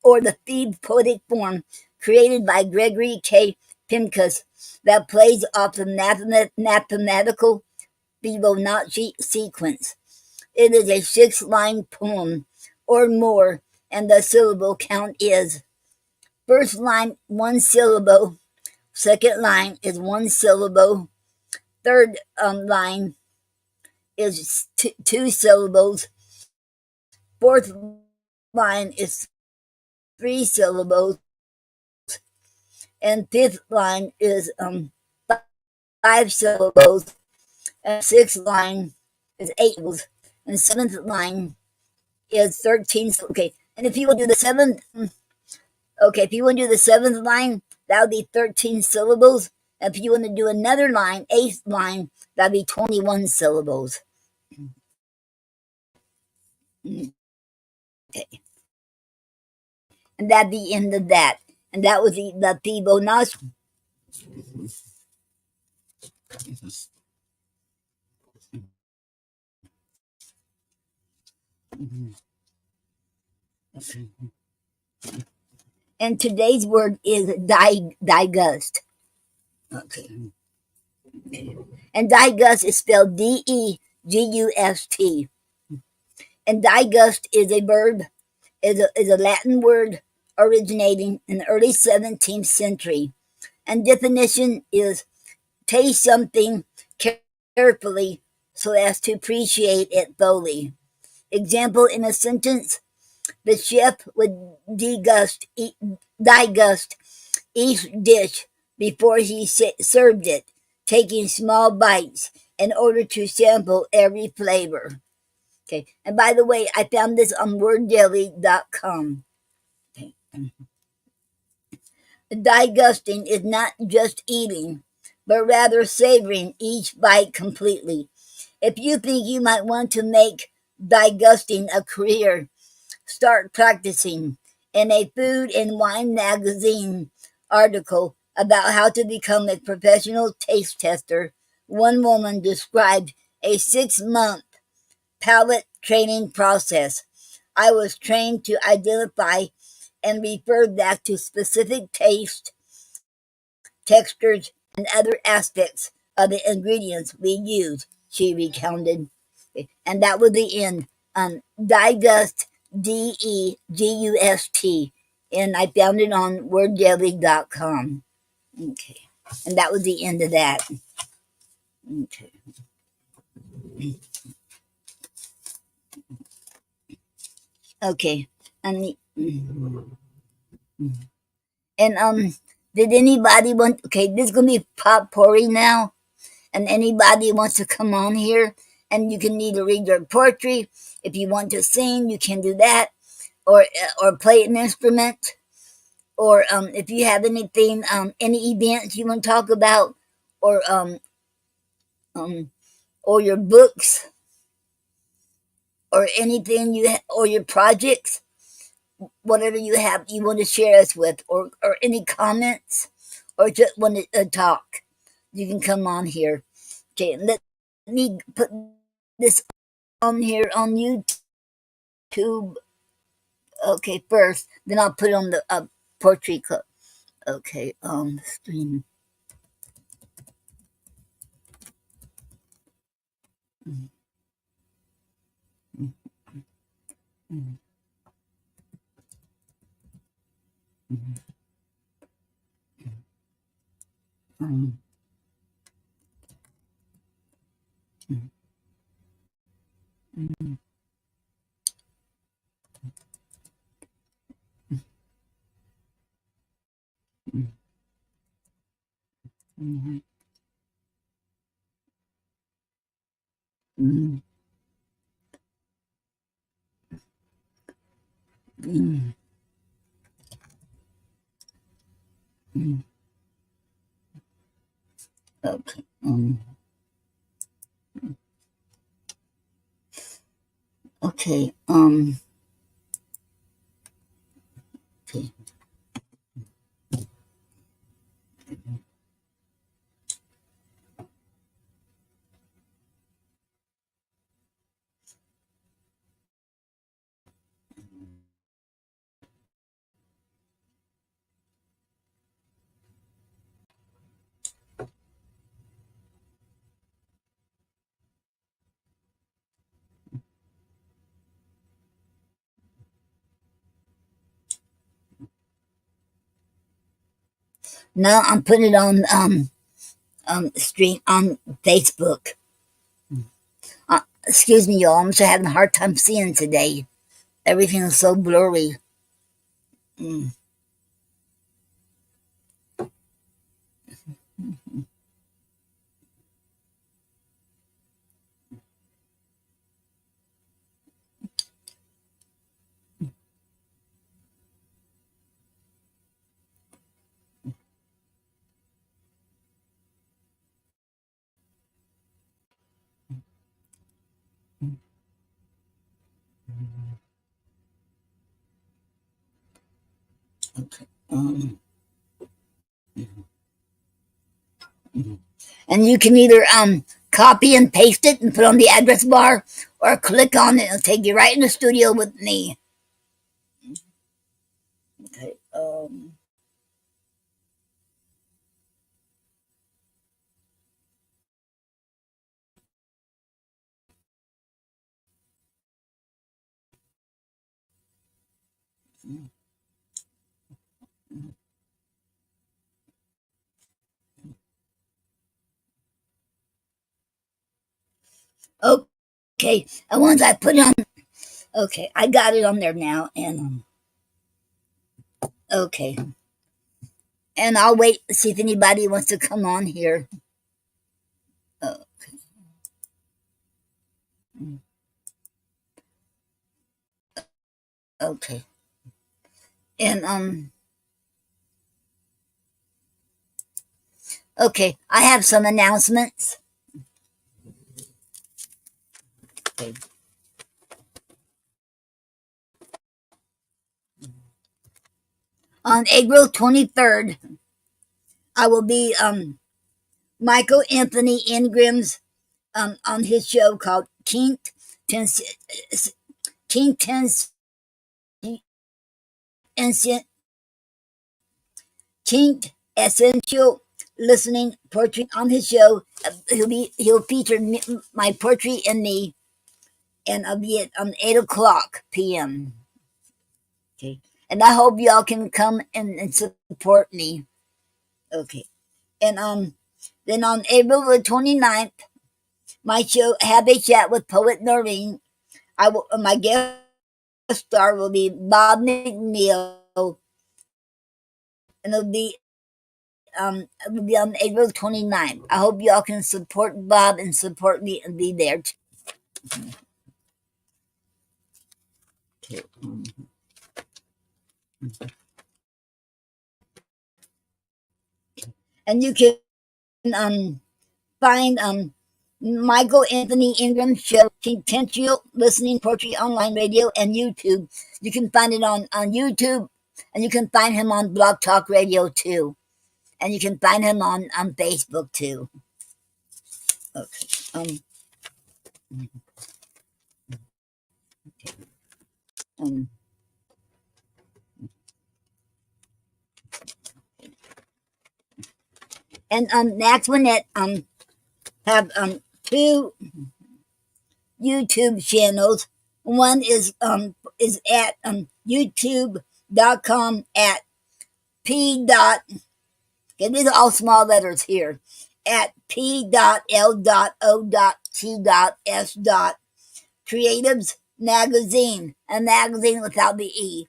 [SPEAKER 1] or the Fib poetic form, created by Gregory K. Pincus, that plays off the mathematical Fibonacci sequence. It is a 6-line poem or more, and the syllable count is: first line 1 syllable, second line is 1 syllable, third line is 2 syllables, fourth line is 3 syllables, and fifth line is 5 syllables, and sixth line is 8 syllables, and seventh line is 13. Okay, and if you want to do the seventh, if you want to do the seventh line, that would be 13 syllables. And if you want to do another line, eighth line, that'd be 21 syllables. Okay. And at the end of that. And that was the Fibonacci. And today's word is digust. Okay. And digust is spelled Degust. And digust is a verb, is a Latin word originating in the early 17th century. And definition is taste something carefully so as to appreciate it fully. Example in a sentence: the chef would digust each dish before he served it, taking small bites in order to sample every flavor. Okay, and by the way, I found this on worddaily.com. Okay. Digusting is not just eating, but rather savoring each bite completely. If you think you might want to make digusting a career, start practicing. In a Food and Wine magazine article about how to become a professional taste tester, one woman described a 6-month palate training process. I was trained to identify and refer back to specific taste, textures, and other aspects of the ingredients we use, she recounted. And that was the end. Digust, Degust. And I found it on wordjelly.com. Okay. And that was the end of that. Okay. Okay. And, and did anybody want, okay, this is going to be Potpourri now. And anybody wants to come on here, and you can either read your poetry. If you want to sing, you can do that, or play an instrument, or if you have anything, any events you want to talk about, or um, or your books, or anything or your projects, whatever you have, you want to share us with, or any comments, or just want to talk, you can come on here. Okay, let me put this on here on YouTube. Okay, first, then I'll put it on the poetry club. Okay, stream. Okay. Okay. Okay. Now I'm putting it on stream on Facebook. Excuse me, y'all. I'm just having a hard time seeing today. Everything is so blurry. Mm. Okay. And you can either copy and paste it and put on the address bar, or click on it. It'll take you right in the studio with me. Okay. Okay. And once I put it on, okay, I got it on there now. And okay. And I'll wait to see if anybody wants to come on here. Uh, okay. And okay, I have some announcements. Okay. On April 23rd, I will be Michael Anthony Ingram's on his show called King Tens King Essential Listening Poetry on his show. He'll feature my poetry and me, and I'll be at 8 o'clock p.m. Okay, and I hope y'all can come and support me. Okay, and then on April the 29th, my show Have a Chat with Poet Noreen. My guest star will be Bob McNeil, and it'll be on April 29th. I hope y'all can support Bob and support me and be there too. And you can find Michael Anthony Ingram show Potential Listening Poetry Online Radio and YouTube. You can find it on YouTube, and you can find him on Blog Talk Radio too. And you can find him on Facebook too. Okay. Um, and Max Winnett have two YouTube channels. One is at youtube.com at p dot. Okay, these are all small letters here. At p.l.o.t.s. Creatives Magazine, a magazine without the E.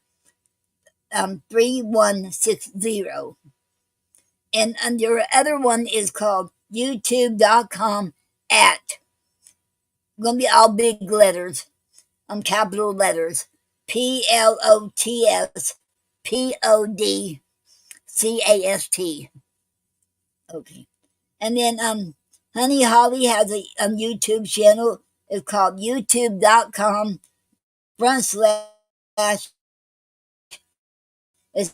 [SPEAKER 1] 3160. And your other one is called youtube.com at, gonna be all big letters, capital letters, PLOTSPODCAST. Okay. And then Honey Holly has a YouTube channel. It's called youtube.com front slash, it's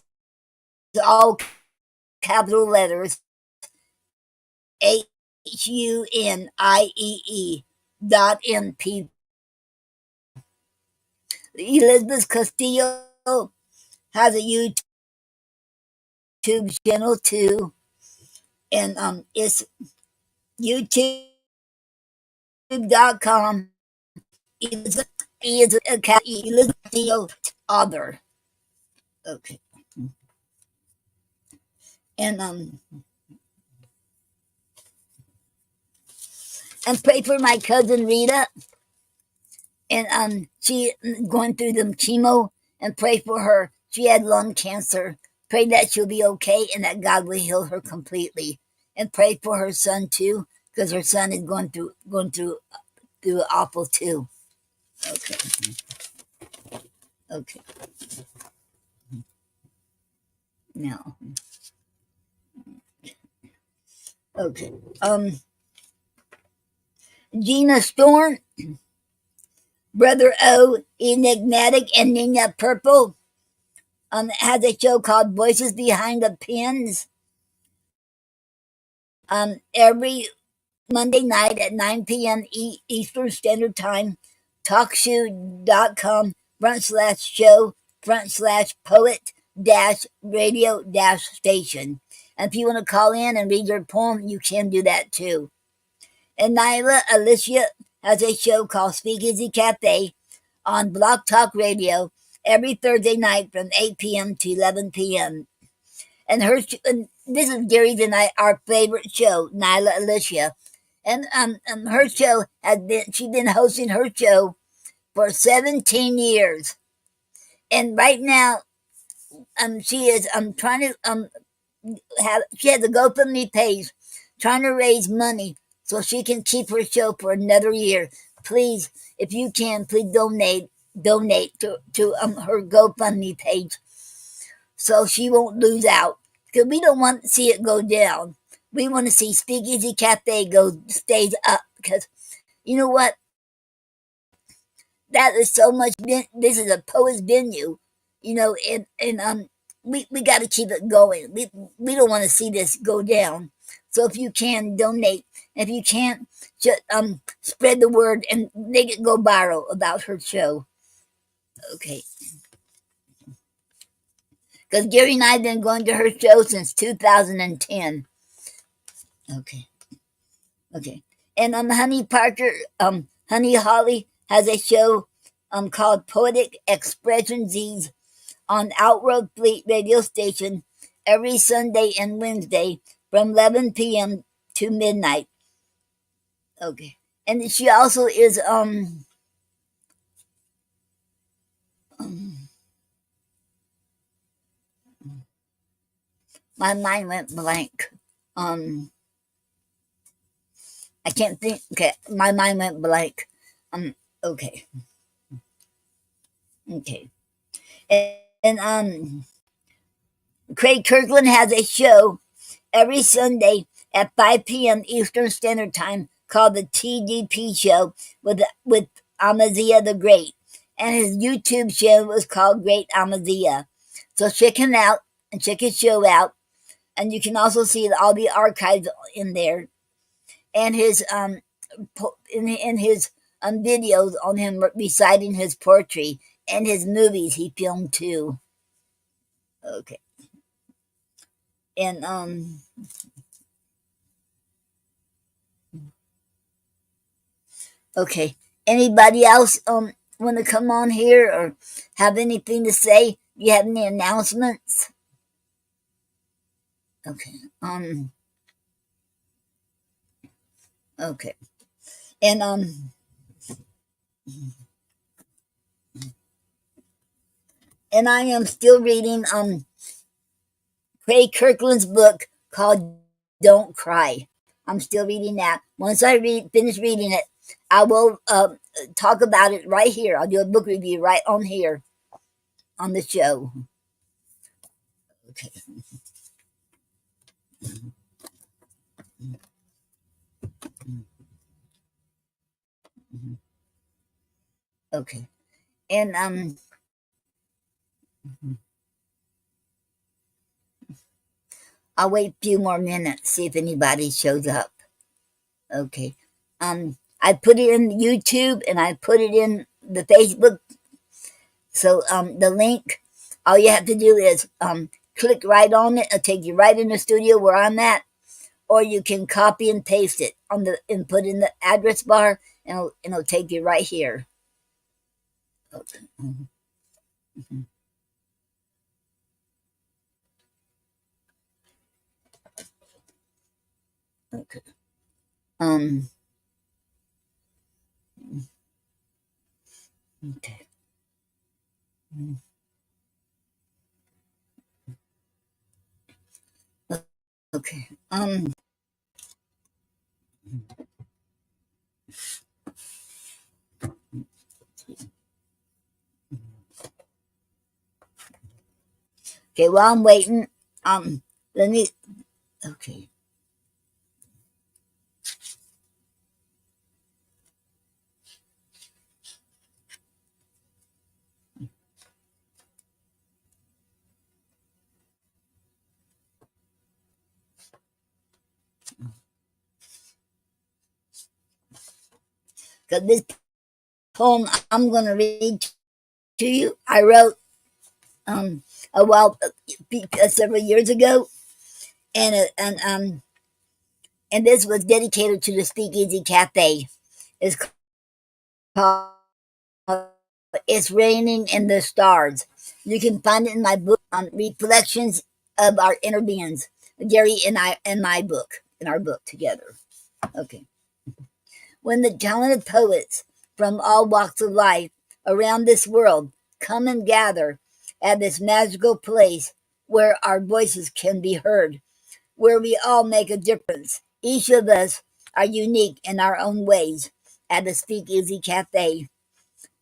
[SPEAKER 1] all capital letters, HUNIEE.MP. Elizabeth Castillo has a YouTube channel too, and it's youtube.com Elizabeth Castillo author. Okay. And pray for my cousin Rita, and she going through the chemo, and pray for her. She had lung cancer. Pray that she'll be okay and that God will heal her completely. And pray for her son too, because her son is going through awful too. Okay. Okay. Now. Okay. Gina Storm, Brother O, Enigmatic, and Nina Purple has a show called Voices Behind the Pins. Every Monday night at 9 p.m. Eastern Standard Time. Talkshoe.com/show/poet radio station. And if you want to call in and read your poem, you can do that too. And Nyla Alicia has a show called Speakeasy Cafe on Block Talk Radio every Thursday night from 8 p.m. to 11 p.m. And this is Gary's and our favorite show, Nyla Alicia. And her show she's been hosting her show for 17 years. And right now, she is trying to she has a GoFundMe page trying to raise money so she can keep her show for another year. Please, if you can, please donate to her GoFundMe page so she won't lose out. Because we don't want to see it go down. We want to see Speakeasy Cafe stays up because you know what? That is so much. This is a poet's venue, and we got to keep it going. We don't want to see this go down. So if you can donate, if you can't, just spread the word and make it go viral about her show. Okay. Because Gary and I have been going to her show since 2010. Okay. And Honey Parker, Honey Holly has a show called Poetic Expressions on Outworld Fleet radio station every Sunday and Wednesday from 11 p.m. to midnight. Okay. And she also is my mind went blank. I can't think. Okay, my mind went blank. Okay. And Craig Kirkland has a show every Sunday at 5 p.m. Eastern Standard Time called the TDP Show with Amazia the Great. And his YouTube channel is called Great Amazia. So check him out and check his show out. And you can also see all the archives in there. And his in his videos on him reciting his poetry and his movies he filmed too. Okay. And okay. Anybody else want to come on here or have anything to say? Do you have any announcements? Okay. Okay. And and I am still reading Craig Kirkland's book called Don't Cry. I'm still reading that. Once I finish reading it, I will talk about it right here. I'll do a book review right on here on the show. Okay. Okay. And I'll wait a few more minutes, see if anybody shows up. Okay. I put it in YouTube and I put it in the Facebook. So the link, all you have to do is click right on it. It'll take you right in the studio where I'm at, or you can copy and paste it and put in the address bar, and it'll take you right here. Okay. Okay. Okay. Okay. Okay, while I'm waiting, let me, okay. because this poem I'm going to read to you, I wrote a while, several years ago, and and this was dedicated to the Speakeasy Cafe. It's called "It's Raining in the Stars." You can find it in my book on Reflections of Our Inner Beings. Gary and I, in my book, in our book together. Okay. When the talented poets from all walks of life around this world come and gather at this magical place where our voices can be heard, where we all make a difference. Each of us are unique in our own ways at the Speakeasy Cafe.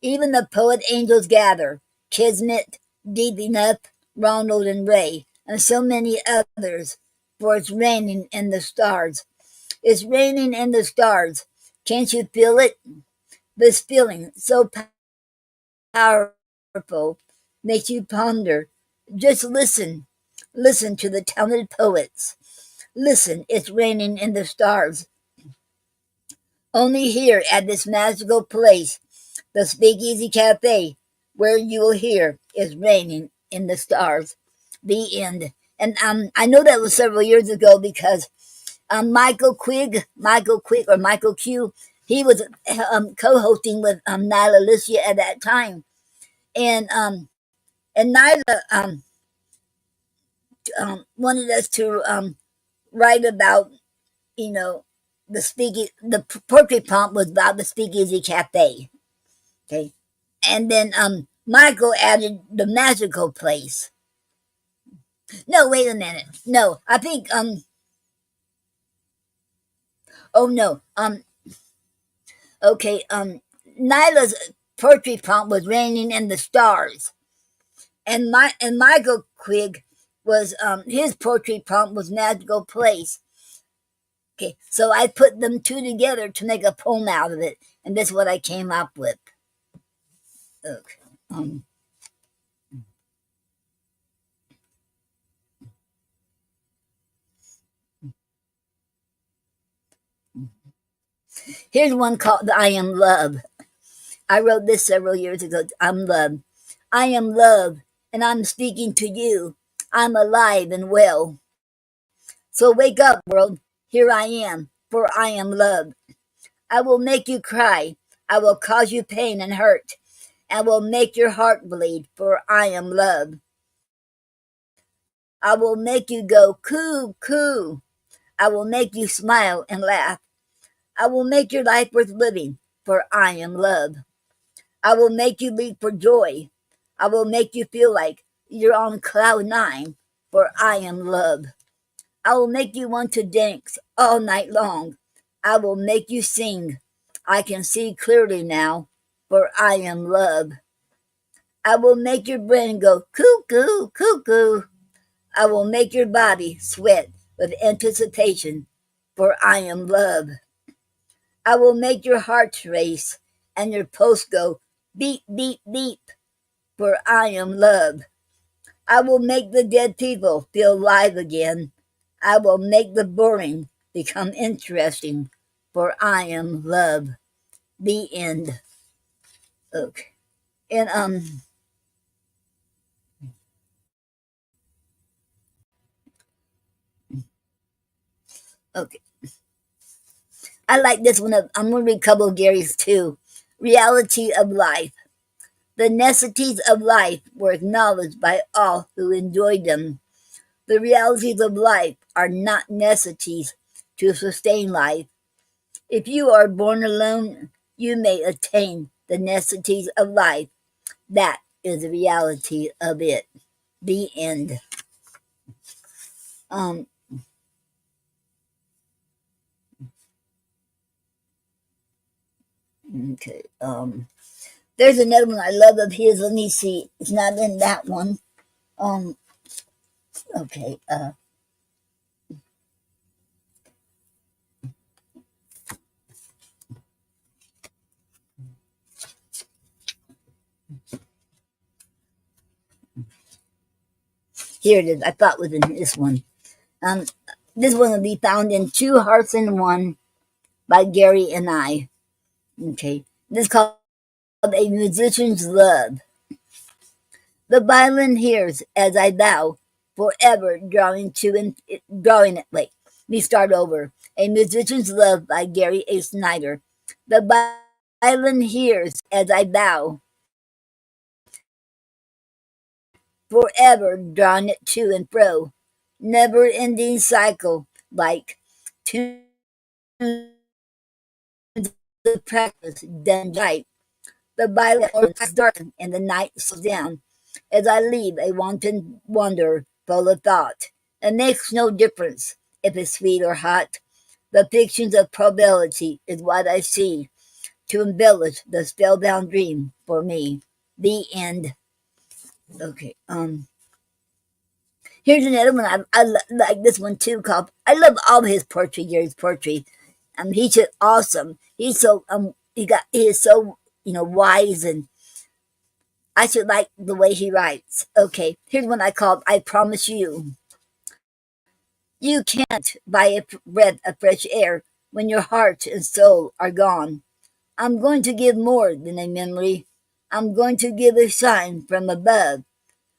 [SPEAKER 1] Even the poet angels gather, Kismet, Deep Enough, Ronald and Ray, and so many others, for it's raining in the stars. It's raining in the stars. Can't you feel it? This feeling, so powerful, makes you ponder. Just listen. Listen to the talented poets. Listen, it's raining in the stars. Only here at this magical place, the Speakeasy Cafe, where you will hear it's raining in the stars. The end. And I know that was several years ago because Michael Quick or Michael Q, he was co-hosting with Nyla Alicia at that time, and Nyla wanted us to write about, you know, the poetry prompt was about the Speakeasy Cafe. Okay, and then Michael added the magical place. No, wait a minute. No, I think oh no okay Nyla's poetry prompt was raining in the stars, and Michael Quigg was his poetry prompt was magical place. Okay, so I put them two together to make a poem out of it, and this is what I came up with. Okay. Here's one called "I Am Love." I wrote this several years ago. I'm love. I am love, and I'm speaking to you. I'm alive and well. So wake up, world. Here I am, for I am love. I will make you cry. I will cause you pain and hurt. I will make your heart bleed, for I am love. I will make you go coo, coo. I will make you smile and laugh. I will make your life worth living, for I am love. I will make you leap for joy. I will make you feel like you're on cloud nine, for I am love. I will make you want to dance all night long. I will make you sing. I can see clearly now, for I am love. I will make your brain go cuckoo, cuckoo. I will make your body sweat with anticipation, for I am love. I will make your heart race and your pulse go beep, beep, beep, for I am love. I will make the dead people feel alive again. I will make the boring become interesting, for I am love. The end. Okay. And okay. I like this one. I'm gonna read a couple of Gary's too. Reality of life. The necessities of life were acknowledged by all who enjoyed them. The realities of life are not necessities to sustain life. If you are born alone, you may attain the necessities of life. That is the reality of it. The end. Um, okay. There's another one I love of his. Let me see. It's not in that one. Um, okay. Here it is. I thought it was in this one. Um, this one will be found in Two Hearts in One by Gary and I. Okay, this is called A Musician's Love. The violin hears as I bow, forever drawing to and drawing it. Wait, let me start over. A Musician's Love by Noreen Snyder. The violin hears as I bow, forever drawing it to and fro. Never ending cycle like tunes of practice done right. The violet is darkened and the night slows down as I leave a wanton wonder full of thought. It makes no difference if it's sweet or hot. The fictions of probability is what I see to embellish the spellbound dream for me. The end. Okay. Here's another one. I like this one too. Called I love all his poetry. Gary's poetry. He's just awesome. He's so he is so wise, and I should like the way he writes. Okay, here's one I called I Promise You. You can't buy a breath of fresh air when your heart and soul are gone. I'm going to give more than a memory. I'm going to give a sign from above.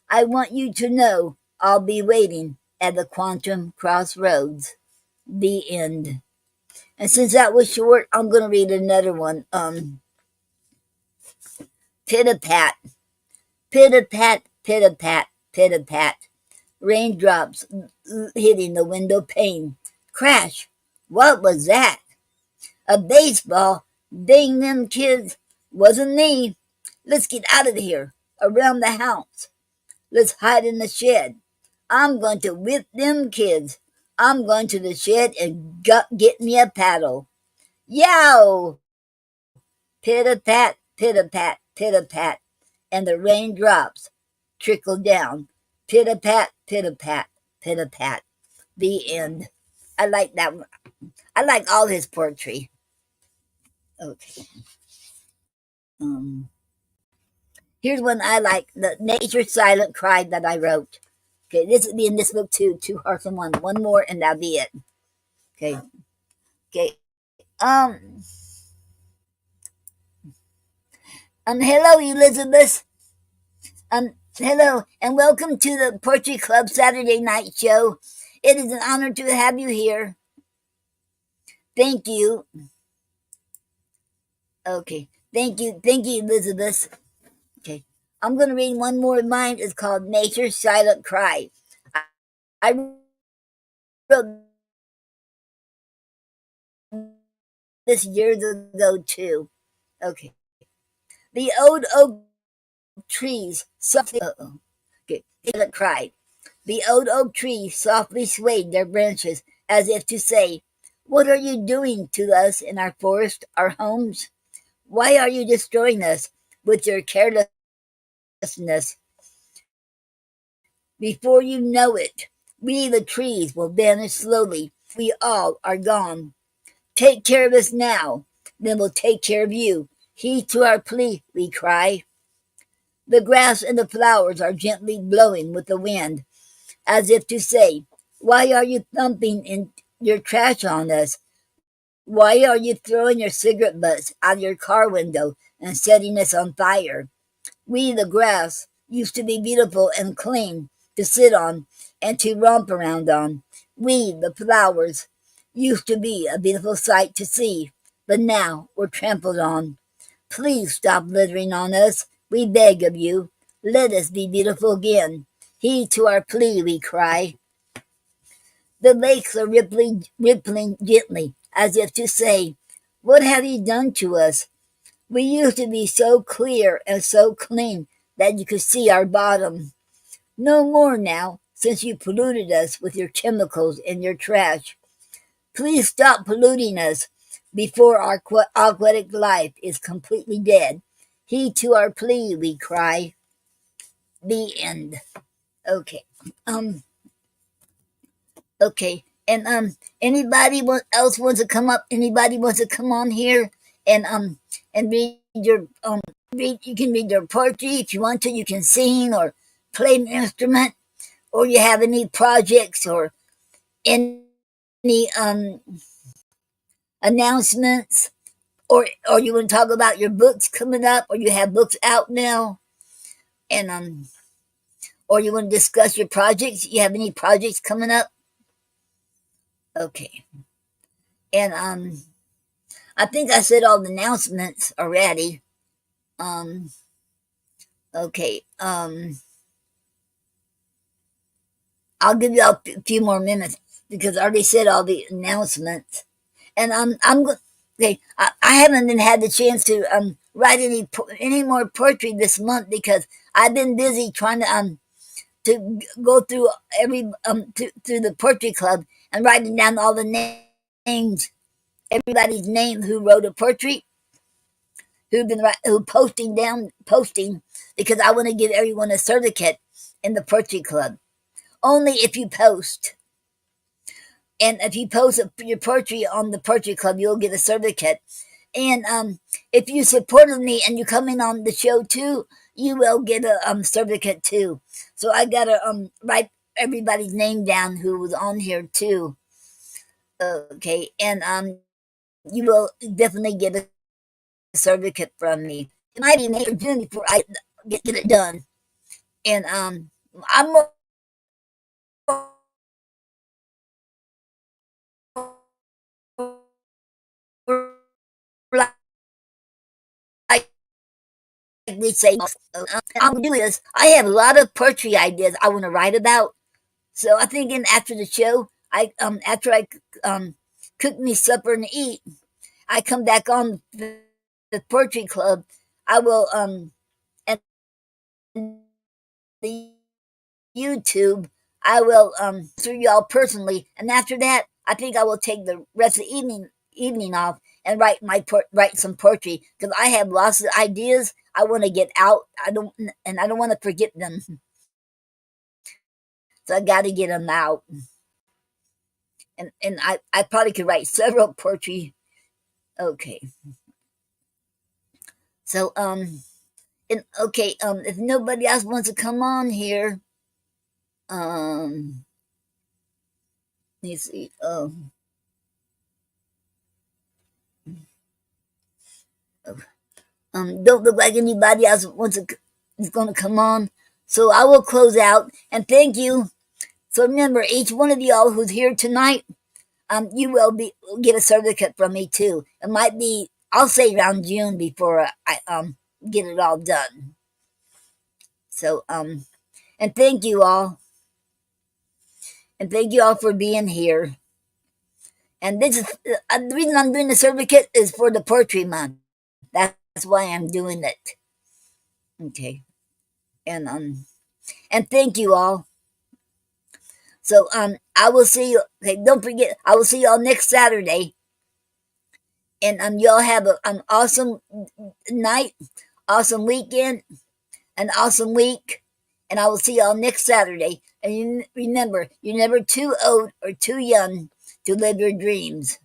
[SPEAKER 1] I want you to know I'll be waiting at the quantum crossroads. The end. And since that was short, I'm going to read another one. Pit-a-pat, pit-a-pat, pit-a-pat, pit-a-pat. Raindrops hitting the window pane. Crash! What was that? A baseball? Dang them kids! Wasn't me. Let's get out of here. Around the house. Let's hide in the shed. I'm going to whip them kids. I'm going to the shed and get me a paddle. Yow! Pit-a-pat, pit-a-pat, pit-a-pat. And the raindrops trickle down. Pit-a-pat, pit-a-pat, pit-a-pat. The end. I like that one. I like all his poetry. Okay. Here's one I like. The Nature Silent Cry that I wrote. Okay, this will be in this book too. Two hearts and one. One more and that'll be it. Okay. Okay. Hello, Elizabeth. Hello, and welcome to the Poetry Club Saturday Night Show. It is an honor to have you here. Thank you. Okay. Thank you, Elizabeth. Okay. I'm going to read one more of mine. It's called Nature's Silent Cry. I wrote this years ago, too. Okay. The old oak trees softly. Okay. Silent cried. The old oak trees softly swayed their branches as if to say, "What are you doing to us in our forest, our homes? Why are you destroying us with your carelessness? Before you know it, we the trees will vanish slowly. We all are gone. Take care of us now, then we'll take care of you. Heed to our plea," we cry. The grass and the flowers are gently blowing with the wind, as if to say, "Why are you thumping in your trash on us? Why are you throwing your cigarette butts out your car window and setting us on fire? We, the grass, used to be beautiful and clean to sit on and to romp around on. We, the flowers, used to be a beautiful sight to see, but now we're trampled on. Please stop littering on us, we beg of you. Let us be beautiful again. Heed to our plea, we cry. The lakes are rippling gently, as if to say, "What have you done to us? We used to be so clear and so clean that you could see our bottom. No more now, since you polluted us with your chemicals and your trash. Please stop polluting us before our aquatic life is completely dead. Heed to our plea, we cry." The end. Okay. Okay. And else wants to come up? Anybody wants to come on here and read your you can read your poetry if you want to. You can sing or play an instrument, or you have any projects or any announcements or you want to talk about your books coming up, or you have books out now, and or you want to discuss your projects? You have any projects coming up? Okay, and I think I said all the announcements already. Um, okay, I'll give you a few more minutes because I already said all the announcements, and okay. I haven't had the chance to write any more poetry this month because I've been busy trying to go through through the poetry club and writing down all the names, everybody's name who wrote a poetry, who posting because I want to give everyone a certificate in the poetry club. Only if you post. And if you post your poetry on the poetry club, you'll get a certificate. And if you supported me and you come in on the show too, you will get a certificate too. So I gotta write everybody's name down who was on here too. Okay, and you will definitely get a certificate from me. It might be May or June before I get it done. And I'm more like they say. I'm gonna do is I have a lot of poetry ideas I want to write about. So I thinking after the show, after I cook me supper and eat, I come back on the poetry club. I will and the YouTube. I will answer y'all personally, and after that, I think I will take the rest of the evening off and write some poetry because I have lots of ideas I want to get out. I don't want to forget them, so I got to get them out. And I probably could write several poetry. Okay, so and okay if nobody else wants to come on here, let me see. Don't look like anybody else is going to come on. So I will close out and thank you. So remember, each one of y'all who's here tonight, you will get a certificate from me too. It might be, I'll say around June before I get it all done. So and thank you all, and thank you all for being here. And this is the reason I'm doing the certificate is for the poetry month. That's why I'm doing it. Okay, and thank you all. So I will see you. Okay, don't forget, I will see y'all next Saturday. And y'all have an awesome night, awesome weekend, an awesome week. And I will see y'all next Saturday. And remember, you're never too old or too young to live your dreams.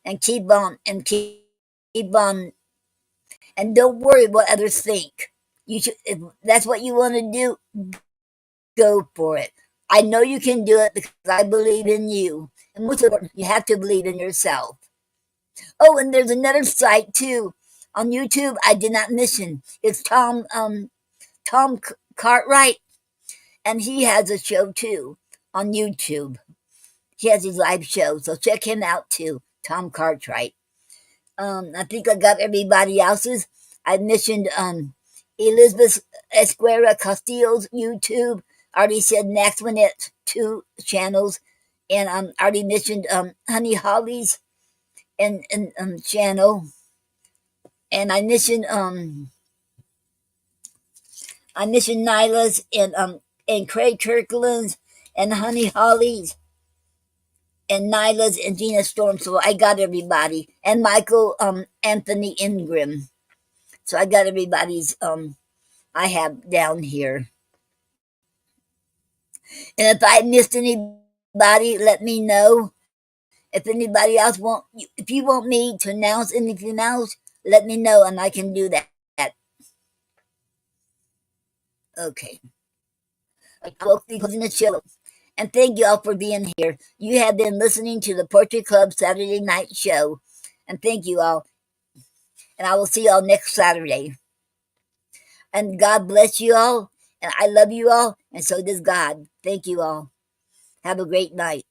[SPEAKER 1] And keep on keep on. And don't worry what others think. You should, if that's what you want to do, go for it. I know you can do it because I believe in you. And most important, you have to believe in yourself. Oh, and there's another site too on YouTube I did not mention. It's Tom Cartwright, and he has a show too on YouTube. He has his live show, so check him out too, Tom Cartwright. I think I got everybody else's. I mentioned Elizabeth Esquera Castillo's YouTube. I already said Maxwinette 2 channels, and I already mentioned Honey Holly's and channel, and I mentioned Nyla's and Craig Kirkland's and Honey Holly's and Nyla's and Gina Storm. So I got everybody, and Michael Anthony Ingram. So I got everybody's I have down here. And if I missed anybody, let me know. If anybody else if you want me to announce anything else, let me know and I can do that. Okay. I will be closing the show. And thank you all for being here. You have been listening to the Poetry Club Saturday Night Show. And thank you all. And I will see y'all next Saturday. And God bless you all. And I love you all. And so does God. Thank you all. Have a great night.